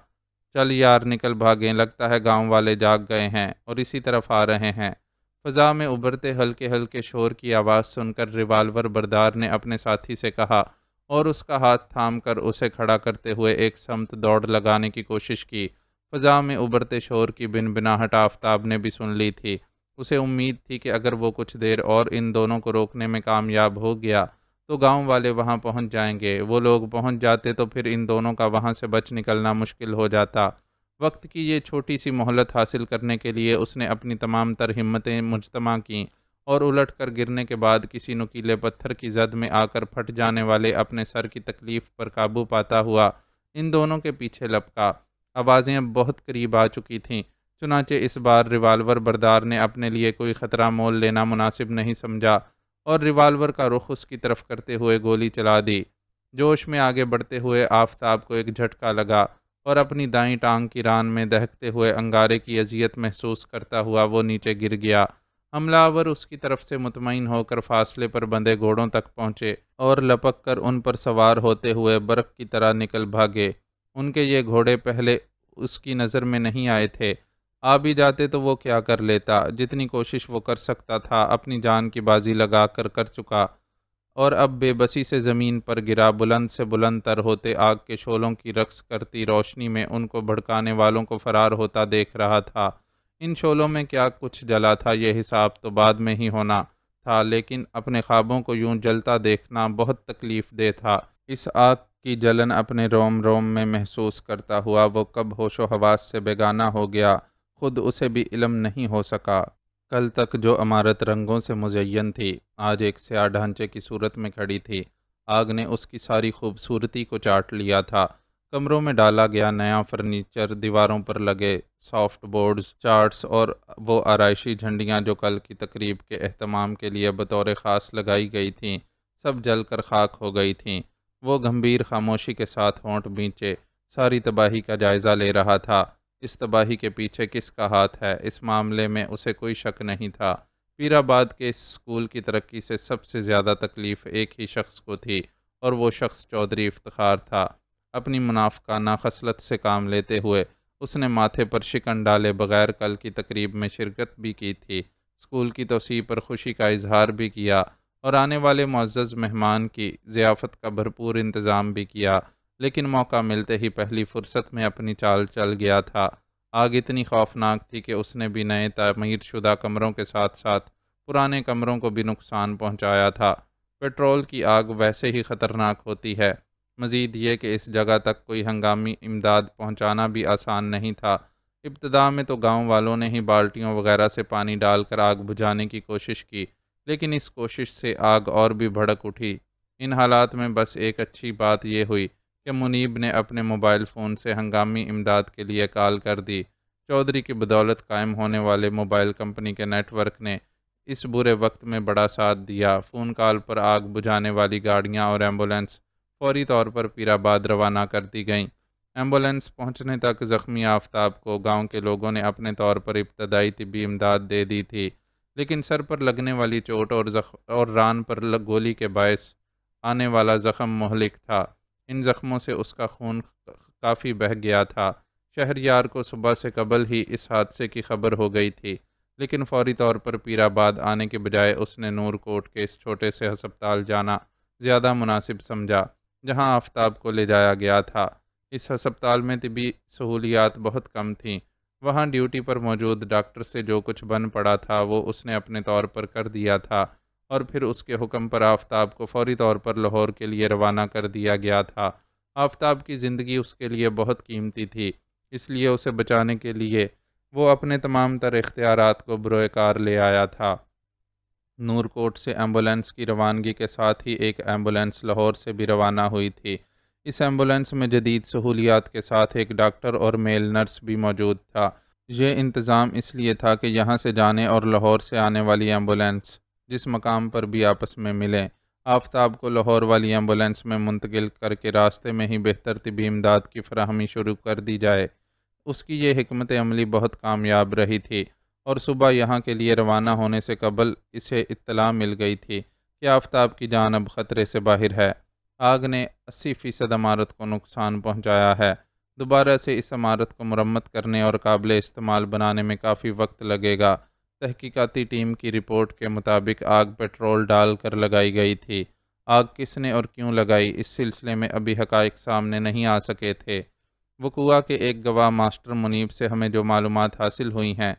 چل یار، نکل بھاگیں، لگتا ہے گاؤں والے جاگ گئے ہیں اور اسی طرف آ رہے ہیں۔ فضا میں ابھرتے ہلکے ہلکے شور کی آواز سن کر ریوالور بردار نے اپنے ساتھی سے کہا، اور اس کا ہاتھ تھام کر اسے کھڑا کرتے ہوئے ایک سمت دوڑ لگانے کی کوشش کی۔ فضا میں ابھرتے شور کی بنبناہٹ آفتاب نے بھی سن لی تھی۔ اسے امید تھی کہ اگر وہ کچھ دیر اور ان دونوں کو روکنے میں کامیاب ہو گیا تو گاؤں والے وہاں پہنچ جائیں گے۔ وہ لوگ پہنچ جاتے تو پھر ان دونوں کا وہاں سے بچ نکلنا مشکل ہو جاتا۔ وقت کی یہ چھوٹی سی مہلت حاصل کرنے کے لیے اس نے اپنی تمام تر ہمتیں مجتمع کیں، اور الٹ کر گرنے کے بعد کسی نکیلے پتھر کی زد میں آ کر پھٹ جانے والے اپنے سر کی تکلیف پر قابو پاتا ہوا ان دونوں کے پیچھے لپکا۔ آوازیں اب بہت قریب آ چکی تھیں، چنانچہ اس بار ریوالور بردار نے اپنے لیے کوئی خطرہ مول لینا مناسب نہیں سمجھا، اور ریوالور کا رخ اس کی طرف کرتے ہوئے گولی چلا دی۔ جوش میں آگے بڑھتے ہوئے آفتاب کو ایک جھٹکا لگا، اور اپنی دائیں ٹانگ کی ران میں دہکتے ہوئے انگارے کی اذیت محسوس کرتا ہوا وہ نیچے گر گیا۔ حملہ آور اس کی طرف سے مطمئن ہو کر فاصلے پر بندھے گھوڑوں تک پہنچے اور لپک کر ان پر سوار ہوتے ہوئے برق کی طرح نکل بھاگے۔ ان کے یہ گھوڑے پہلے اس کی نظر میں نہیں آئے تھے۔ آ بھی جاتے تو وہ کیا کر لیتا؟ جتنی کوشش وہ کر سکتا تھا اپنی جان کی بازی لگا کر چکا، اور اب بے بسی سے زمین پر گرا، بلند سے بلند تر ہوتے آگ کے شعلوں کی رقص کرتی روشنی میں ان کو بھڑکانے والوں کو فرار ہوتا دیکھ رہا تھا۔ ان شعلوں میں کیا کچھ جلا تھا یہ حساب تو بعد میں ہی ہونا تھا، لیکن اپنے خوابوں کو یوں جلتا دیکھنا بہت تکلیف دہ تھا۔ اس آگ کی جلن اپنے روم روم میں محسوس کرتا ہوا وہ کب ہوش و حواس سے بیگانہ ہو گیا، خود اسے بھی علم نہیں ہو سکا۔ کل تک جو عمارت رنگوں سے مزین تھی، آج ایک سیاہ ڈھانچے کی صورت میں کھڑی تھی۔ آگ نے اس کی ساری خوبصورتی کو چاٹ لیا تھا۔ کمروں میں ڈالا گیا نیا فرنیچر، دیواروں پر لگے سافٹ بورڈز، چارٹس اور وہ آرائشی جھنڈیاں جو کل کی تقریب کے اہتمام کے لیے بطور خاص لگائی گئی تھیں، سب جل کر خاک ہو گئی تھیں۔ وہ گمبھیر خاموشی کے ساتھ ہونٹ بھینچے ساری تباہی کا جائزہ لے رہا تھا۔ اس تباہی کے پیچھے کس کا ہاتھ ہے، اس معاملے میں اسے کوئی شک نہیں تھا۔ پیر آباد کے اس اسکول کی ترقی سے سب سے زیادہ تکلیف ایک ہی شخص کو تھی، اور وہ شخص چودھری افتخار تھا۔ اپنی منافقانہ خصلت سے کام لیتے ہوئے اس نے ماتھے پر شکن ڈالے بغیر کل کی تقریب میں شرکت بھی کی تھی، اسکول کی توسیع پر خوشی کا اظہار بھی کیا، اور آنے والے معزز مہمان کی ضیافت کا بھرپور انتظام بھی کیا، لیکن موقع ملتے ہی پہلی فرصت میں اپنی چال چل گیا تھا۔ آگ اتنی خوفناک تھی کہ اس نے بھی نئے تعمیر شدہ کمروں کے ساتھ ساتھ پرانے کمروں کو بھی نقصان پہنچایا تھا۔ پیٹرول کی آگ ویسے ہی خطرناک ہوتی ہے، مزید یہ کہ اس جگہ تک کوئی ہنگامی امداد پہنچانا بھی آسان نہیں تھا۔ ابتدا میں تو گاؤں والوں نے ہی بالٹیوں وغیرہ سے پانی ڈال کر آگ بجھانے کی کوشش کی، لیکن اس کوشش سے آگ اور بھی بھڑک اٹھی۔ ان حالات میں بس ایک اچھی بات یہ ہوئی کہ منیب نے اپنے موبائل فون سے ہنگامی امداد کے لیے کال کر دی۔ چودھری کی بدولت قائم ہونے والے موبائل کمپنی کے نیٹ ورک نے اس برے وقت میں بڑا ساتھ دیا۔ فون کال پر آگ بجھانے والی گاڑیاں اور ایمبولینس فوری طور پر پیر آباد روانہ کر دی گئیں۔ ایمبولینس پہنچنے تک زخمی آفتاب کو گاؤں کے لوگوں نے اپنے طور پر ابتدائی طبی امداد دے دی تھی، لیکن سر پر لگنے والی چوٹ اور ران پر گولی کے باعث آنے والا زخم مہلک تھا۔ ان زخموں سے اس کا خون کافی بہہ گیا تھا۔ شہریار کو صبح سے قبل ہی اس حادثے کی خبر ہو گئی تھی، لیکن فوری طور پر پیر آباد آنے کے بجائے اس نے نور کوٹ کے اس چھوٹے سے ہسپتال جانا زیادہ مناسب سمجھا، جہاں آفتاب کو لے جایا گیا تھا۔ اس ہسپتال میں طبی سہولیات بہت کم تھیں۔ وہاں ڈیوٹی پر موجود ڈاکٹر سے جو کچھ بن پڑا تھا وہ اس نے اپنے طور پر کر دیا تھا، اور پھر اس کے حکم پر آفتاب کو فوری طور پر لاہور کے لیے روانہ کر دیا گیا تھا۔ آفتاب کی زندگی اس کے لیے بہت قیمتی تھی، اس لیے اسے بچانے کے لیے وہ اپنے تمام تر اختیارات کو بروئے کار لے آیا تھا۔ نور کوٹ سے ایمبولینس کی روانگی کے ساتھ ہی ایک ایمبولینس لاہور سے بھی روانہ ہوئی تھی۔ اس ایمبولینس میں جدید سہولیات کے ساتھ ایک ڈاکٹر اور میل نرس بھی موجود تھا۔ یہ انتظام اس لیے تھا کہ یہاں سے جانے اور لاہور سے آنے والی ایمبولینس جس مقام پر بھی آپس میں ملیں، آفتاب کو لاہور والی ایمبولینس میں منتقل کر کے راستے میں ہی بہتر طبی امداد کی فراہمی شروع کر دی جائے۔ اس کی یہ حکمت عملی بہت کامیاب رہی تھی، اور صبح یہاں کے لیے روانہ ہونے سے قبل اسے اطلاع مل گئی تھی کہ آفتاب کی جان اب خطرے سے باہر ہے۔ آگ نے 80% عمارت کو نقصان پہنچایا ہے۔ دوبارہ سے اس عمارت کو مرمت کرنے اور قابل استعمال بنانے میں کافی وقت لگے گا۔ تحقیقاتی ٹیم کی رپورٹ کے مطابق آگ پیٹرول ڈال کر لگائی گئی تھی۔ آگ کس نے اور کیوں لگائی، اس سلسلے میں ابھی حقائق سامنے نہیں آ سکے تھے۔ وقوعہ کے ایک گواہ ماسٹر منیب سے ہمیں جو معلومات حاصل ہوئی ہیں،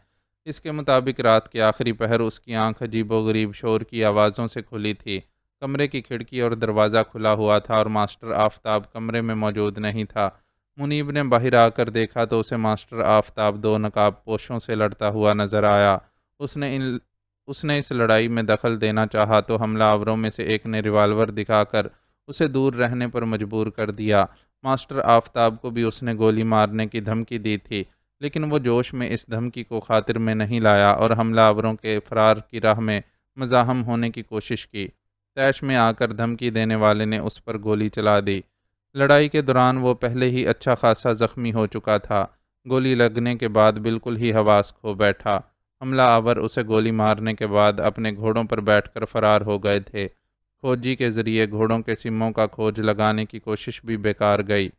اس کے مطابق رات کے آخری پہر اس کی آنکھ عجیب و غریب شور کی آوازوں سے کھلی تھی۔ کمرے کی کھڑکی اور دروازہ کھلا ہوا تھا اور ماسٹر آفتاب کمرے میں موجود نہیں تھا۔ منیب نے باہر آ کر دیکھا تو اسے ماسٹر آفتاب دو نقاب پوشوں سے لڑتا ہوا نظر آیا۔ اس نے اس لڑائی میں دخل دینا چاہا تو حملہ آوروں میں سے ایک نے ریوالور دکھا کر اسے دور رہنے پر مجبور کر دیا۔ ماسٹر آفتاب کو بھی اس نے گولی مارنے کی دھمکی دی تھی، لیکن وہ جوش میں اس دھمکی کو خاطر میں نہیں لایا اور حملہ آوروں کے فرار کی راہ میں مزاحم ہونے کی کوشش کی۔ طیش میں آ کر دھمکی دینے والے نے اس پر گولی چلا دی۔ لڑائی کے دوران وہ پہلے ہی اچھا خاصا زخمی ہو چکا تھا۔ گولی لگنے کے بعد بالکل ہی حواس کھو بیٹھا۔ حملہ آور اسے گولی مارنے کے بعد اپنے گھوڑوں پر بیٹھ کر فرار ہو گئے تھے۔ کھوجی کے ذریعے گھوڑوں کے سموں کا کھوج لگانے کی کوشش بھی بیکار گئی۔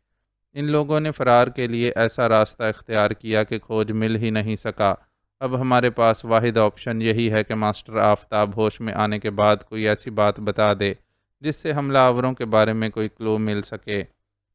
ان لوگوں نے فرار کے لیے ایسا راستہ اختیار کیا کہ کھوج مل ہی نہیں سکا۔ اب ہمارے پاس واحد آپشن یہی ہے کہ ماسٹر آفتاب ہوش میں آنے کے بعد کوئی ایسی بات بتا دے جس سے حملہ آوروں کے بارے میں کوئی کلو مل سکے۔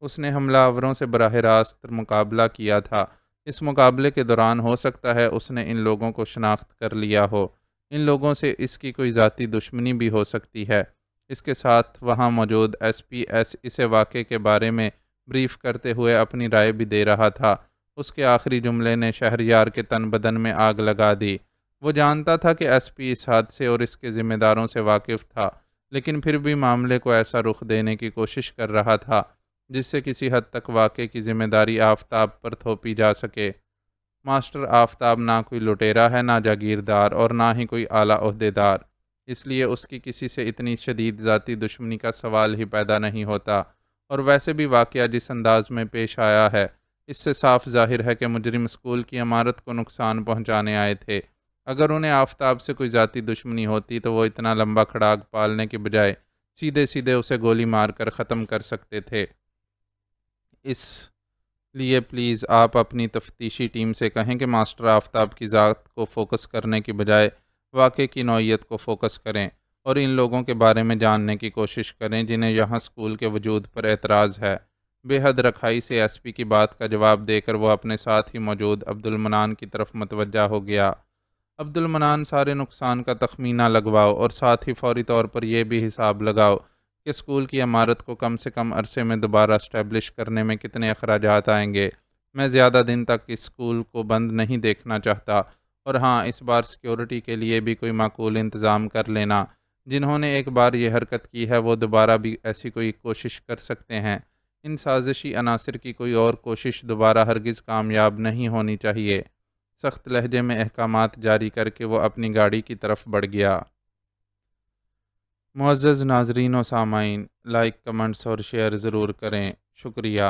اس نے حملہ آوروں سے براہ راست مقابلہ کیا تھا۔ اس مقابلے کے دوران ہو سکتا ہے اس نے ان لوگوں کو شناخت کر لیا ہو۔ ان لوگوں سے اس کی کوئی ذاتی دشمنی بھی ہو سکتی ہے۔ اس کے ساتھ وہاں موجود ایس پی ایس اسے واقعے کے بارے میں بریف کرتے ہوئے اپنی رائے بھی دے رہا تھا۔ اس کے آخری جملے نے شہریار کے تن بدن میں آگ لگا دی۔ وہ جانتا تھا کہ ایس پی اس حادثے اور اس کے ذمہ داروں سے واقف تھا، لیکن پھر بھی معاملے کو ایسا رخ دینے کی کوشش کر رہا تھا جس سے کسی حد تک واقعے کی ذمہ داری آفتاب پر تھوپی جا سکے۔ ماسٹر آفتاب نہ کوئی لٹیرا ہے، نہ جاگیردار، اور نہ ہی کوئی اعلیٰ عہدیدار، اس لیے اس کی کسی سے اتنی شدید ذاتی دشمنی کا سوال ہی پیدا نہیں ہوتا۔ اور ویسے بھی واقعہ جس انداز میں پیش آیا ہے، اس سے صاف ظاہر ہے کہ مجرم اسکول کی عمارت کو نقصان پہنچانے آئے تھے۔ اگر انہیں آفتاب سے کوئی ذاتی دشمنی ہوتی تو وہ اتنا لمبا کھڑاک پالنے کے بجائے سیدھے سیدھے اسے گولی مار کر ختم کر سکتے تھے۔ اس لیے پلیز آپ اپنی تفتیشی ٹیم سے کہیں کہ ماسٹر آفتاب کی ذات کو فوکس کرنے کی بجائے واقعے کی نوعیت کو فوکس کریں، اور ان لوگوں کے بارے میں جاننے کی کوشش کریں جنہیں یہاں اسکول کے وجود پر اعتراض ہے۔ بے حد رکھائی سے ایس پی کی بات کا جواب دے کر وہ اپنے ساتھ ہی موجود عبد المنان کی طرف متوجہ ہو گیا۔ عبد المنان، سارے نقصان کا تخمینہ لگواؤ اور ساتھ ہی فوری طور پر یہ بھی حساب لگاؤ کہ اسکول کی عمارت کو کم سے کم عرصے میں دوبارہ اسٹیبلش کرنے میں کتنے اخراجات آئیں گے۔ میں زیادہ دن تک اس اسکول کو بند نہیں دیکھنا چاہتا، اور ہاں، اس بار سیکیورٹی کے لیے بھی کوئی معقول انتظام کر لینا۔ جنہوں نے ایک بار یہ حرکت کی ہے وہ دوبارہ بھی ایسی کوئی کوشش کر سکتے ہیں۔ ان سازشی عناصر کی کوئی اور کوشش دوبارہ ہرگز کامیاب نہیں ہونی چاہیے۔ سخت لہجے میں احکامات جاری کر کے وہ اپنی گاڑی کی طرف بڑھ گیا۔ معزز ناظرین و سامعین، لائک، کمنٹس اور شیئر ضرور کریں۔ شکریہ۔